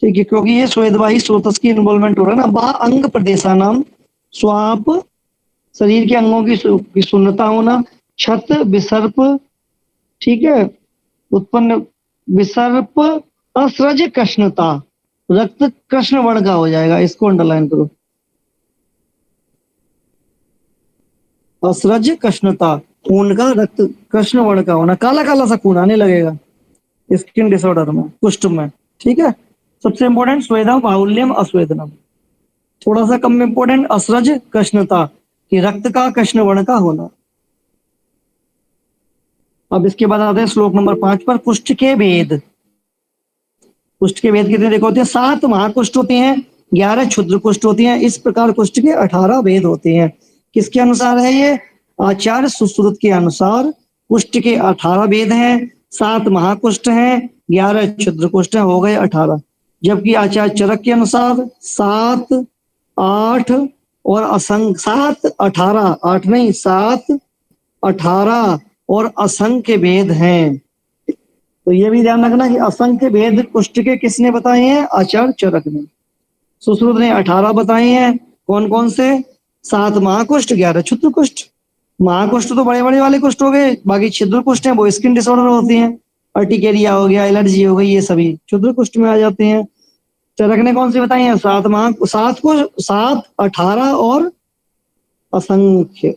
ठीक है, क्योंकि ये स्वेदवाही स्रोतस की इन्वॉल्वमेंट हो रहा है ना। बा अंग प्रदेशानाम, स्वाप शरीर के अंगों की शून्यता होना, छत विसर्प, ठीक है, उत्पन्न विसर्प, असृज कृष्णता, रक्त कृष्ण वर्ण का हो जाएगा, इसको अंडरलाइन करो। असृज कृष्णता, खून का रक्त कृष्ण वर्ण का होना, काला काला सा खून आने लगेगा स्किन डिसऑर्डर में, कुष्ठ में। ठीक है, सबसे इंपॉर्टेंट स्वेदम बाहुल्यम अस्वेदनम। थोड़ा सा कम इंपॉर्टेंट असृज कृष्णता, कि रक्त का कृष्ण वर्ण का होना। अब इसके बाद आते हैं श्लोक नंबर 5 पर, कुष्ठ के भेद। कुष्ठ के भेद कितने देखो होते हैं? 7 महाकुष्ठ होते हैं, 11 क्षुद्र कुष्ठ होती हैं, इस प्रकार कुष्ठ के 18 भेद होते हैं। किसके अनुसार है ये? आचार्य सुश्रुत के अनुसार कुष्ठ के 18 भेद हैं, 7 महाकुष्ठ हैं, 11 क्षुद्र कुष्ठ हैं, हो गए 18। जबकि आचार्य चरक के अनुसार 7, 8 और असंख्य, 7, 18, 8 नहीं 7, 18 और असंख्य भेद हैं। तो ये भी ध्यान रखना कि असंख्य भेद कुष्ठ के किसने बताए हैं? आचार्य चरक ने। सुश्रुत ने 18 बताए हैं। कौन कौन से? 7 महाकुष्ठ, 11 क्षुद्र कुष्ठ। महाकुष्ठ तो बड़े बड़े वाले कुष्ठ हो गए, बाकी छिद्र कुष्ठ हैं वो स्किन डिसऑर्डर होती हैं, अर्टिकेरिया हो गया, एलर्जी हो गई, ये सभी क्षुद्र कुष्ठ में आ जाते हैं। चरक ने कौन सी बताई है? 7 को 7, 18 और असंख्य।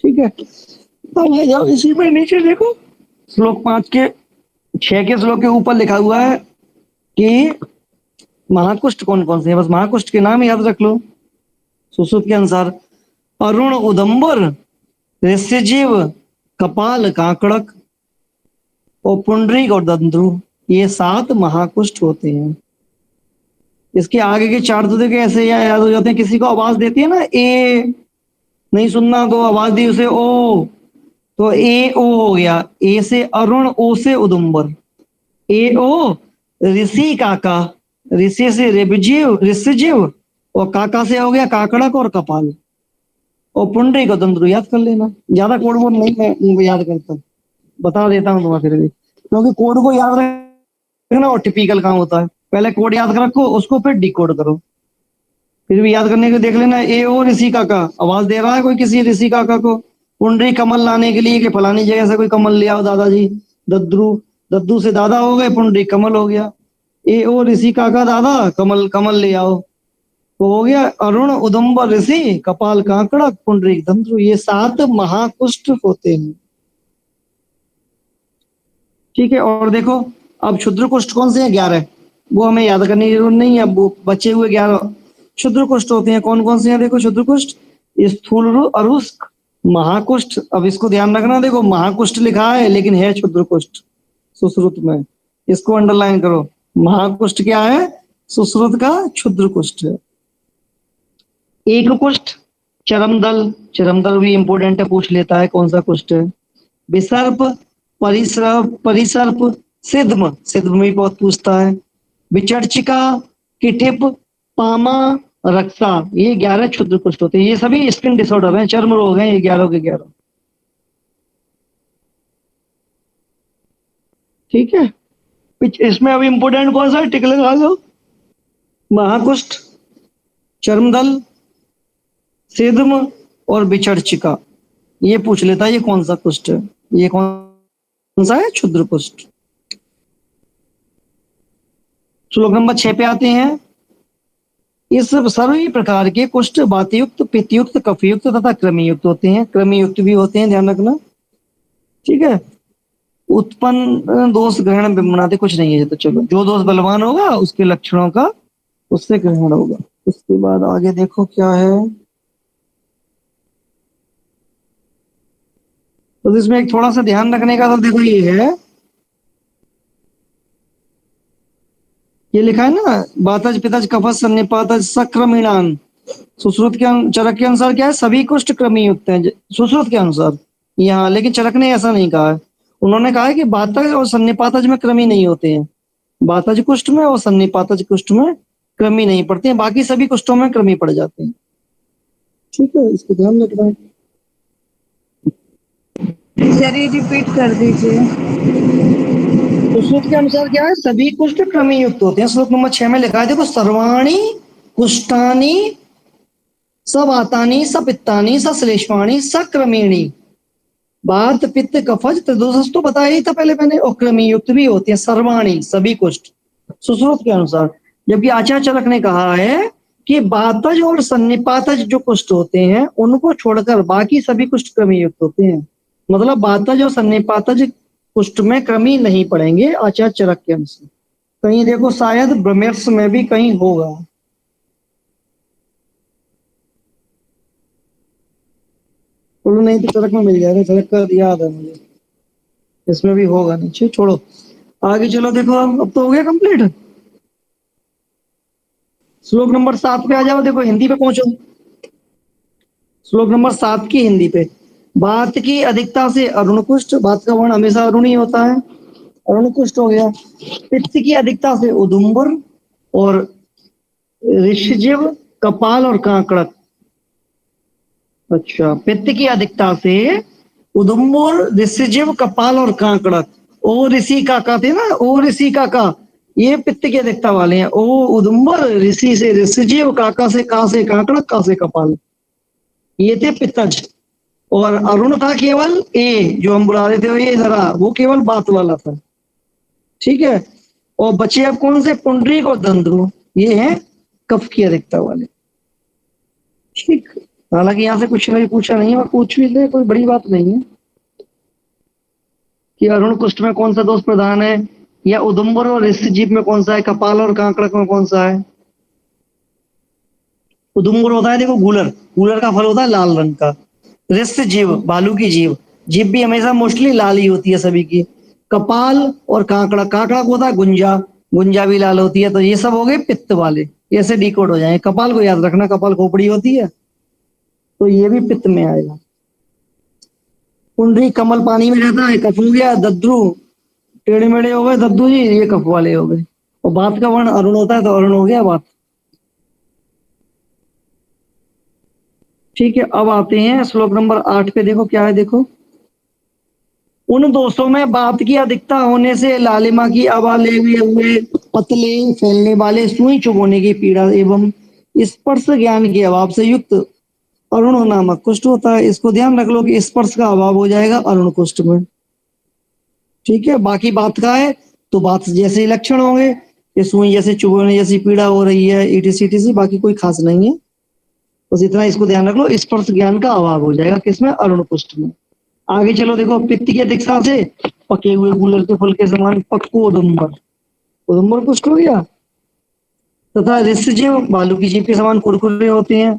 ठीक है, अब आ जाओ इसी में नीचे देखो, श्लोक 5 के 6 के श्लोक के ऊपर लिखा हुआ है कि महाकुष्ठ कौन कौन से हैं, बस महाकुष्ठ के नाम याद रख लो। सुश्रुत के अनुसार अरुण उदंबर, ऋष्यजीव, कपाल काकड़क और पुंडरीक और दंद्रु, ये 7 महाकुष्ठ होते हैं। इसके आगे के 4 तो देखो ऐसे याद हो जाते हैं, किसी को आवाज देती है ना ए, नहीं सुनना तो आवाज दी उसे ओ, तो ए ओ हो गया, ए से अरुण, ओ से उदुम्बर, ए ओ ऋषि काका, ऋषि से ऋषजीव, ऋषजीव और काका से हो गया काकड़क और कपाल और पुंडरी को दंद्रु। याद कर लेना, ज्यादा कोड वर्ड नहीं मैं उनको याद करता, बता देता हूँ तुम्हें फिर भी, क्योंकि कोड को याद रखना और टिपिकल काम होता है। पहले कोड याद रखो, उसको फिर डिकोड करो, फिर भी याद करने को देख लेना। ए ओ ऋषि काका, आवाज दे रहा है कोई किसी ऋषि काका को। पुंडरी कमल लाने के लिए कि फलानी जगह से कोई कमल ले आओ दादाजी। दद्रु, दद्दू से दादा हो गए, पुंडरी कमल हो गया। ए ओ ऋषि काका दादा, कमल कमल ले आओ, तो हो गया अरुण उदुम्बर ऋषि, कपाल काकड़क, पुंडरीक दंद्रु, ये 7 महाकुष्ठ होते हैं। ठीक है, और देखो अब क्षुद्र कुष्ठ कौन से हैं? 11, वो हमें याद करने की जरूरत नहीं है, अब वो बचे हुए 11 क्षुद्र कुष्ठ होते हैं। कौन कौन से हैं? देखो क्षुद्र कुष्ठ, स्थूल अरुस्क, महाकुष्ठ। अब इसको ध्यान रखना, देखो महाकुष्ठ लिखा है लेकिन है क्षुद्र कुष्ठ सुश्रुत में, इसको अंडरलाइन करो। महाकुष्ठ क्या है? सुश्रुत का क्षुद्र कुष्ठ है। एक कुष्ठ, चरमदल, चरमदल भी इंपोर्टेंट है, पूछ लेता है कौन सा कुष्ठ है। विसर्प, परिसर्प, परिसर्प, सिद्म, सिद्म भी बहुत पूछता है। विचर्चिका, किटिप, पामा, रक्षा, ये 11 क्षुद्र कुष्ठ होते हैं। ये सभी स्किन डिसऑर्डर हैं, चर्म रोग हैं ये 11 के 11। ठीक है, इसमें अभी इंपोर्टेंट कौन सा है? टिक लगा लो। महाकुष्ठ, चर्मदल, सिद्म और विचर्चिका, ये पूछ लेता है ये कौन सा कुष्ठ है, ये कौन सा है? क्षुद्र कुष्ठ। श्लोक नंबर 6 पे आते हैं। इस सभी प्रकार के कुष्ठ वातयुक्त, पित्तयुक्त, कफयुक्त तथा कृमियुक्त होते हैं। कृमियुक्त भी होते हैं, ध्यान रखना। ठीक है। उत्पन्न दोष ग्रहण बिम्बनादि कुछ नहीं है। तो चलो, जो दोष बलवान होगा उसके लक्षणों का उससे ग्रहण होगा। उसके बाद आगे देखो क्या है। तो इसमें एक थोड़ा सा ध्यान रखने का, तो देखो ये है, ये लिखा है ना, वातज पितज कफज सन्निपातज सक्रमिणान। सुश्रुत के चरक के अनुसार क्या है, सभी कुष्ठ क्रमी युक्त हैं सुश्रुत के अनुसार यहाँ, लेकिन चरक ने ऐसा नहीं कहा है। उन्होंने कहा है कि वातज और सन्निपातज में क्रमी नहीं होते हैं। वातज कुष्ठ में और सन्निपातज कुष्ठ में क्रमी नहीं पड़ते हैं, बाकी सभी कुष्ठों में क्रमी पड़ जाते हैं। ठीक है, इसको ध्यान रखना है। जरिए रिपीट कर दीजिए। सुश्रुत के अनुसार क्या है, सभी कुष्ठ क्रमी युक्त होते हैं। श्लोक नंबर 6 में लिखा है, देखो, सर्वाणी कुष्ठानी सवातानी सपित्तानी सश्लेष्माणी सक्रमिणी। वात पित्त कफज त्रिदोष तो बताया ही था पहले मैंने, और क्रमी युक्त भी होते हैं सर्वाणी, सभी कुष्ठ सुश्रुत के अनुसार। जबकि आचार्य चरक ने कहा है कि वातज और सन्निपातज जो कुष्ठ होते हैं उनको छोड़कर बाकी सभी कुष्ठ क्रमी युक्त होते हैं। मतलब वातज और सन्निपातज कुष्ठ में क्रमी नहीं पड़ेंगे आचार्य चरक के अनुसार। कहीं देखो, शायद ब्रह्मेश में भी कहीं होगा। बोलो नहीं तो चरक में मिल जाएगा, चरक का याद है मुझे, इसमें भी होगा नीचे। छोड़ो, आगे चलो। देखो, अब तो हो गया कंप्लीट। श्लोक नंबर 7 पे आ जाओ। देखो, हिंदी पे पहुंचो। श्लोक नंबर 7 की हिंदी पे। बात की अधिकता से अरुण कुष्ठ, बात का वर्ण हमेशा अरुण ही होता है, अरुण कुष्ठ हो गया। पित्त की अधिकता से उदुम्बर और ऋषजिव, कपाल और कांकड़क। अच्छा, पित्त की अधिकता से उदुम्बर, ऋषजिव, कपाल और कांकड़क। ओ ऋषि काका थे ना, ओ ऋषि काका, ये पित्त की अधिकता वाले हैं। ओ उदुम्बर, ऋषि से ऋषजिव, काका से का से कांकड़क, का से कपाल, ये थे पित्तज। और अरुण था केवल ए, जो हम बुला रहे थे ये जरा, वो केवल बात वाला था। ठीक है। और बचे अब कौन से, पुंडरीक और दंद्रु, ये हैं कफ की अधिकता वाले। ठीक। हालांकि यहाँ से कुछ नहीं पूछा नहीं है, और पूछ भी ले कोई बड़ी बात नहीं है कि अरुण कुष्ठ में कौन सा दोष प्रधान है, या उदुम्बर और ऋषिजीव में कौन सा है, कपाल और कांकड़क में कौन सा है। उदुम्बर होता है, देखो, गूलर, गूलर का फल होता है लाल रंग का। ऋषिजीव, भालू की जीव, जीव भी हमेशा मोस्टली लाल ही होती है सभी की। कपाल और कांकड़क, कांकड़क होता है गुंजा, गुंजा भी लाल होती है। तो ये सब हो गए पित्त वाले, ऐसे डिकोड हो जाएंगे। कपाल को याद रखना, कपाल खोपड़ी होती है, तो ये भी पित्त में आएगा। पुंडरी कमल पानी में रहता है, कफ हो गया। दद्रु टेढ़े मेढ़े हो गए दद्दू जी, ये कफ वाले हो गए। और बात का वर्ण अरुण होता है, तो अरुण हो गया बात। ठीक है, अब आते हैं श्लोक नंबर 8 पे। देखो क्या है, देखो, उन दोषों में बात की अधिकता होने से लालिमा की आभा ले हुए पतले फैलने वाले सुई चुभोने की पीड़ा एवं स्पर्श ज्ञान के अभाव से युक्त अरुण नामक कुष्ठ होता है। इसको ध्यान रख लो कि स्पर्श का अभाव हो जाएगा अरुण कुष्ठ में। ठीक है। बाकी बात का है तो बात जैसे ही लक्षण होंगे, ये सुई जैसे चुभने जैसी पीड़ा हो रही है, ETC, बाकी कोई खास नहीं है। बस इतना इसको ध्यान रख लो, स्पर्श ज्ञान का अभाव हो जाएगा किसमें, अरुण कुष्ठ में। आगे चलो। देखो, पित्त की अधिकता से पके हुए गूलर के फल के समान पक्को उदुम्बर, उदुम्बर कुष्ठ हो गया। तथा ऋषिजीव, भालू की जीभ के समान कुरकुरे होते हैं।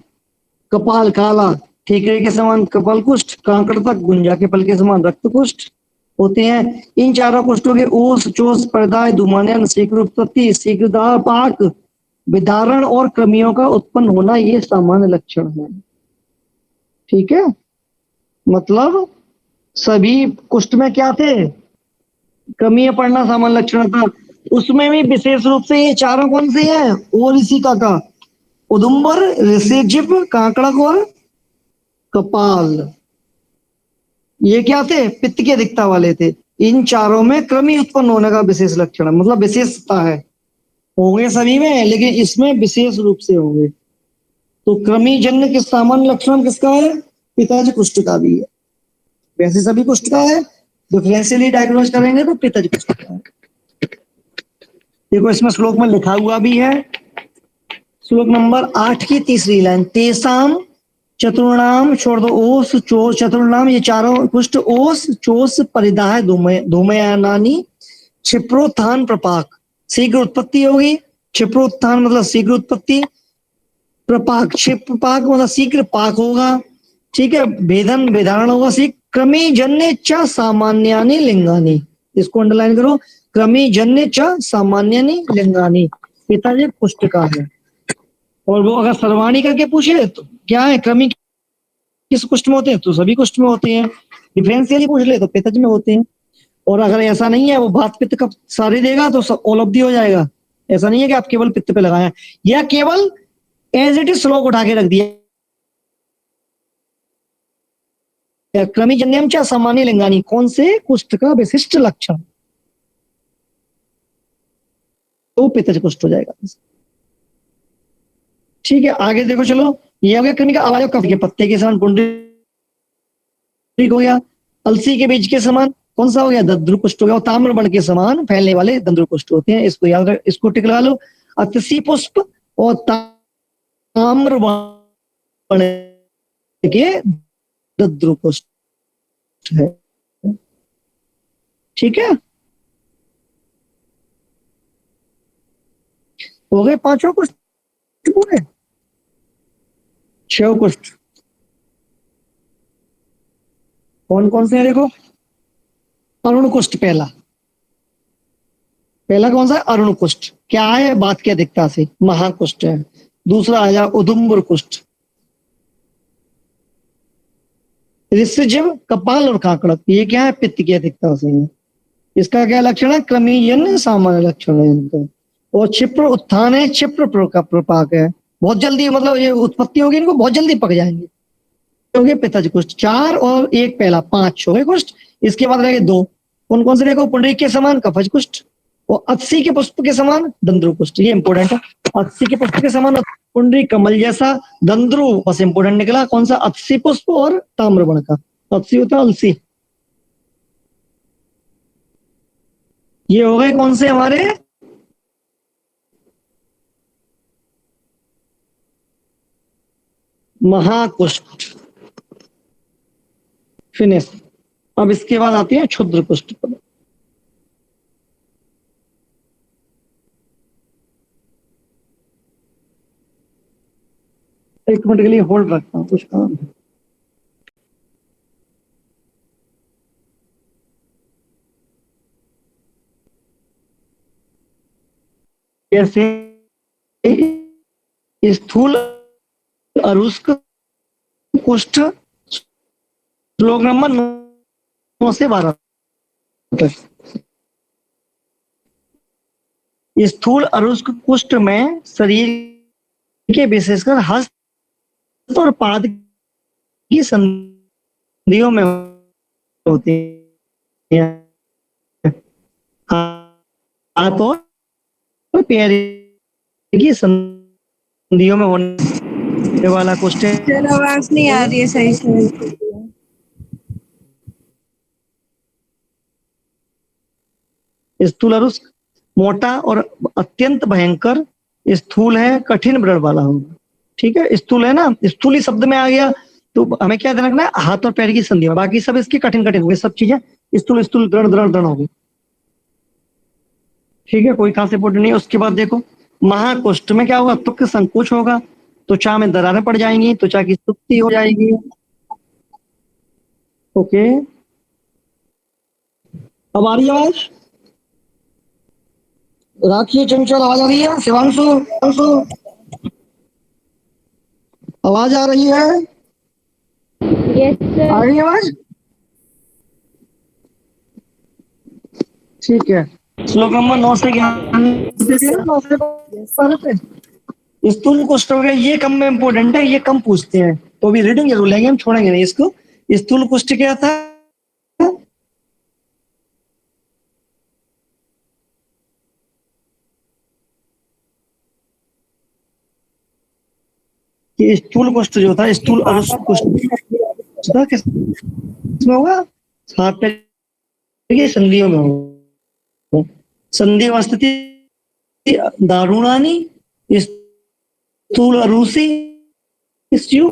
कपाल काला, ठेकरे के समान कपाल कुष्ठ। कांकड़ तक, गुंजा के फल के समान रक्त कुष्ठ होते हैं। इन चारों कुष्ठों के ओस, चोस, पर्दाय, धूमानयन, शीघ्र उत्पत्ति, शीघ्रता पाक, विदारण और क्रमियों का उत्पन्न होना, ये सामान्य लक्षण है। ठीक है। मतलब सभी कुष्ठ में क्या थे, क्रमीय पढ़ना सामान्य लक्षण था। उसमें भी विशेष रूप से ये चारों कौन से हैं, और इसी का उदुम्बर, ऋषिजिव, कांकड़क और कपाल, ये क्या थे, पित्त की अधिकता वाले थे। इन चारों में क्रमी उत्पन्न होने का विशेष लक्षण है, मतलब विशेषता है। होंगे सभी में, लेकिन इसमें विशेष रूप से होंगे। तो क्रमी जन्य किस सामान्य लक्षण किसका है, पित्तज कुष्ठ का भी है। वैसे सभी कुष्ठ का है, डिफरेंशियली डायग्नोज करेंगे तो पित्तज कुष्ठ का है। देखो, इसमें श्लोक में लिखा हुआ भी है। श्लोक नंबर 8 की तीसरी लाइन, तेसाम चतुर्णाम छोड़ दो ओस चो चतुर्णाम, ये चारों कुष्ठ ओस चोस परिदाह धूमयानानी क्षिप्रोत्थान प्रपाक, शीघ्र उत्पत्ति होगी। क्षिप्रोत्थान मतलब शीघ्र उत्पत्ति, प्रपाक क्षिप्रपाक मतलब शीघ्र पाक होगा। ठीक है, भेदन भेदारण होगा। क्रमी जन्य च सामान्यानि लिंगानी, इसको अंडरलाइन करो। क्रमी जन्य च सामान्यानि लिंगानी, पिताजी पुष्ट का है। और वो अगर सर्वाणी करके पूछे तो क्या है, क्रमी किस कुष्ठ में होते हैं, तो सभी कुष्ठ में होते हैं। डिफरेंशियली पूछ ले तो पित्तज में होते हैं। और अगर ऐसा नहीं है, वो बात पित्त का सारे देगा तो ऑल ऑफ दी हो जाएगा। ऐसा नहीं है कि आप केवल पित्त पे लगाए, या केवल एज इट इज श्लोक उठा के रख दिया, क्रमी जन्यम च सामान्य लिंगानी, कौन से कुष्ठ का विशिष्ट लक्षण, तो पित्तज कुष्ठ हो जाएगा। ठीक है, आगे देखो चलो। ये हो गया क्रमी का आवाज कफ के पत्ते के समान पुंडरीक हो गया। अलसी के बीज के समान कौन सा हो गया, दंद्रु कुष्ठ हो गया। और ताम्रबर्ण के समान फैलने वाले दंद्रु कुष्ठ होते हैं, इसको याद रख, इसको टिक लगा लो। अतसी पुष्प और ताम्रबर्ण के दंद्रु कुष्ठ है। ठीक है, हो गए पांचों कुष्ठ पूरे। 6 कुष्ठ कौन कौन से हैं देखो। अरुण कुष्ठ पहला कौन सा है, अरुण कुष्ठ। क्या है, बात क्या दिखता से, महाकुष्ठ है। दूसरा आया उदुम्बर कुष्ठ, ऋषिजिम कपाल और काकड़क, ये क्या है, पित्त की अधिकता से है। इसका क्या लक्षण है, क्रमीजन सामान्य लक्षण है इनका। और क्षिप्र उत्थान है, क्षिप्र का प्रपाक है, बहुत जल्दी, मतलब ये उत्पत्ति होगी, इनको बहुत जल्दी पक जाएंगे। हो गए पित्तज कुष्ठ 4 और 1 पहला 5 हो गए कुष्ठ। इसके बाद रह गए 2, कौन कौन से देखो, पुंडरीक के समान कफज कुष्ठ और अत्सी के पुष्प के समान दंद्रु कुष्ठ, ये इंपोर्टेंट है। अत्सी के पुष्प के समान पुंडरीक कमल जैसा, दंद्रु बस इंपोर्टेंट निकला, कौन सा, अत्सी पुष्प और ताम्रबर्ण का। अत्सी होता है अलसी। ये हो गए कौन से हमारे, महाकुष्ठ, फिनिश। अब इसके बाद आती है क्षुद्र कुष्ठ। एक मिनट के लिए होल्ड रखता हूं, कुछ काम है। कैसे स्थूल अरुष्क कुष्ठ, श्लोक नंबर 9 से 12 तक। स्थूल अरुष्क कुष्ठ में शरीर के विशेषकर हस्त और पाद की संधियों में होती है, हाथ और पैर की संधियों में होने वाला कुष्ठ है। चलो, आवाज नहीं आ रही है सही से। स्थूल अरुष्क मोटा और अत्यंत भयंकर स्थूल है, कठिन व्रण वाला होगा। ठीक है, स्थूल है ना, स्थूली शब्द में आ गया तो हमें क्या ध्यान रखना है, हाथ और पैर की संधियां, बाकी सब इसकी कठिन कठिन हो गई, सब चीजें स्थूल स्थूल दृढ़ दृढ़ दृढ़ हो गई। ठीक है, कोई खास इंपोर्टेंट नहीं है। उसके बाद देखो महाकुष्ठ में क्या होगा, त्वक संकोच होगा, त्वचा में दरारें पड़ जाएंगी, त्वचा की सुक्ति हो जाएगी। ओके, अब आ रही है आवाज, राखी चंचल आवाज आ रही है, शिवांशु आवाज आ रही है, यस सर। आ रही है आवाज, ठीक है। श्लोक नंबर 9 से 11 स्थूल कुष्ठ हो गया, ये कम में इंपोर्टेंट है, ये कम पूछते हैं, तो अभी रीडिंग जरूर लेंगे, हम छोड़ेंगे नहीं इसको। स्थूल कुष्ठ क्या था, कि स्थूल कुष्ठ जो था, स्थूल अरुष्क कुष्ठ था, किसमें होगा, हाथ पैर की संधियों में होगा। संधि स्थिति दारुणानी स्थूल अरूसी, स्टीव,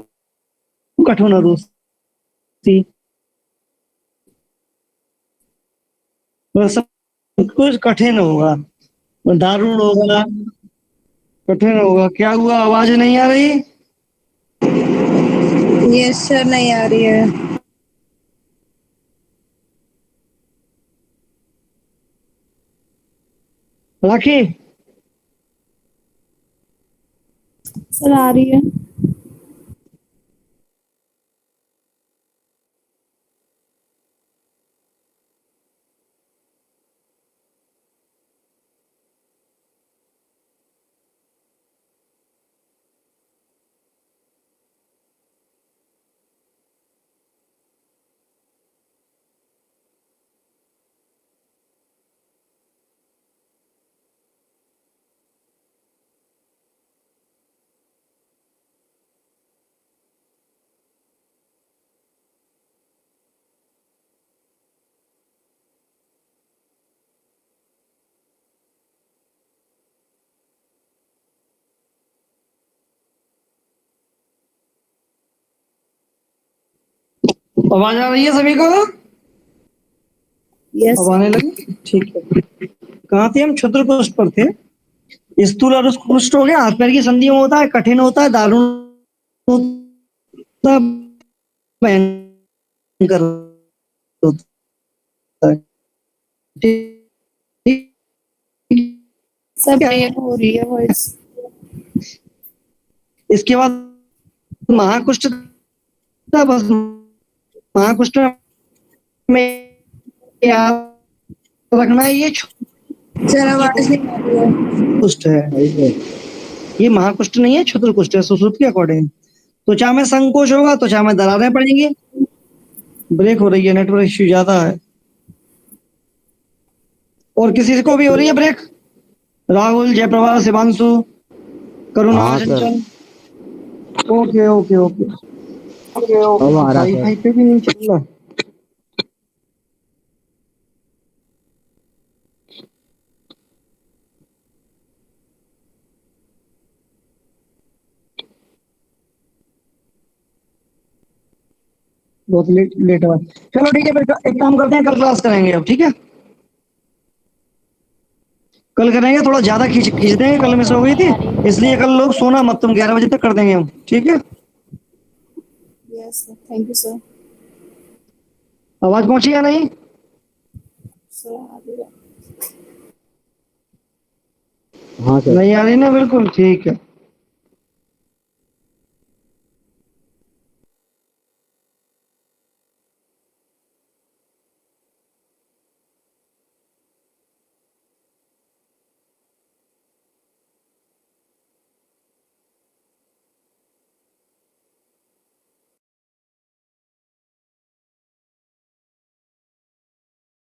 कठोर अरूसी, वह सब कुछ कठिन होगा, दारुण होगा, कठिन होगा। क्या हुआ, आवाज नहीं आ रही? यस सर, नहीं आ रही है। राखी, सर आ रही है। आवाज आ रही है सभी को? यस अब आने लगी, ठीक है। कहाँ थे हम? क्षुद्रकुष्ठ पर थे। स्थूल और कुष्ठ हो गया, हाथ पैर की संधियों में होता है, कठिन होता है, दारुण होता है, भयंकर होता है। ठीक सर, है। ब्रेक हो रही है वॉइस। इसके बाद महाकुष्ठ था, बस महाकुष्ठ में याद रखना है, ये सर आवाज नहीं आ रही है। कुष्ठ है, ये महाकुष्ठ नहीं है, क्षुद्र कुष्ठ है सुश्रुत के अकॉर्डिंग। त्वचा में संकोच होगा, त्वचा में दरारें पड़ेंगी। ब्रेक हो रही है, नेटवर्क इश्यू ज्यादा है। और किसी को भी हो रही है ब्रेक? राहुल, जयप्रभा, शिवांशु, करुणा, हाँ सर, चंचल। Okay okay okay. अब आ रहा वाई सर। फाई पे भी नहीं चल रहा। बहुत लेट लेट हुआ। चलो ठीक है, फिर एक काम करते हैं, कल क्लास करेंगे अब, ठीक है? कल करेंगे, थोड़ा ज्यादा खींच खींच देंगे, कल मिस हो गई थी, इसलिए कल लोग सोना मत, तुम 11 बजे तक कर देंगे हम, ठीक है? Yes sir, thank you sir. आवाज पहुंची या नहीं? सर आ रही है। हाँ सर। नहीं आ रही ना, बिल्कुल ठीक है।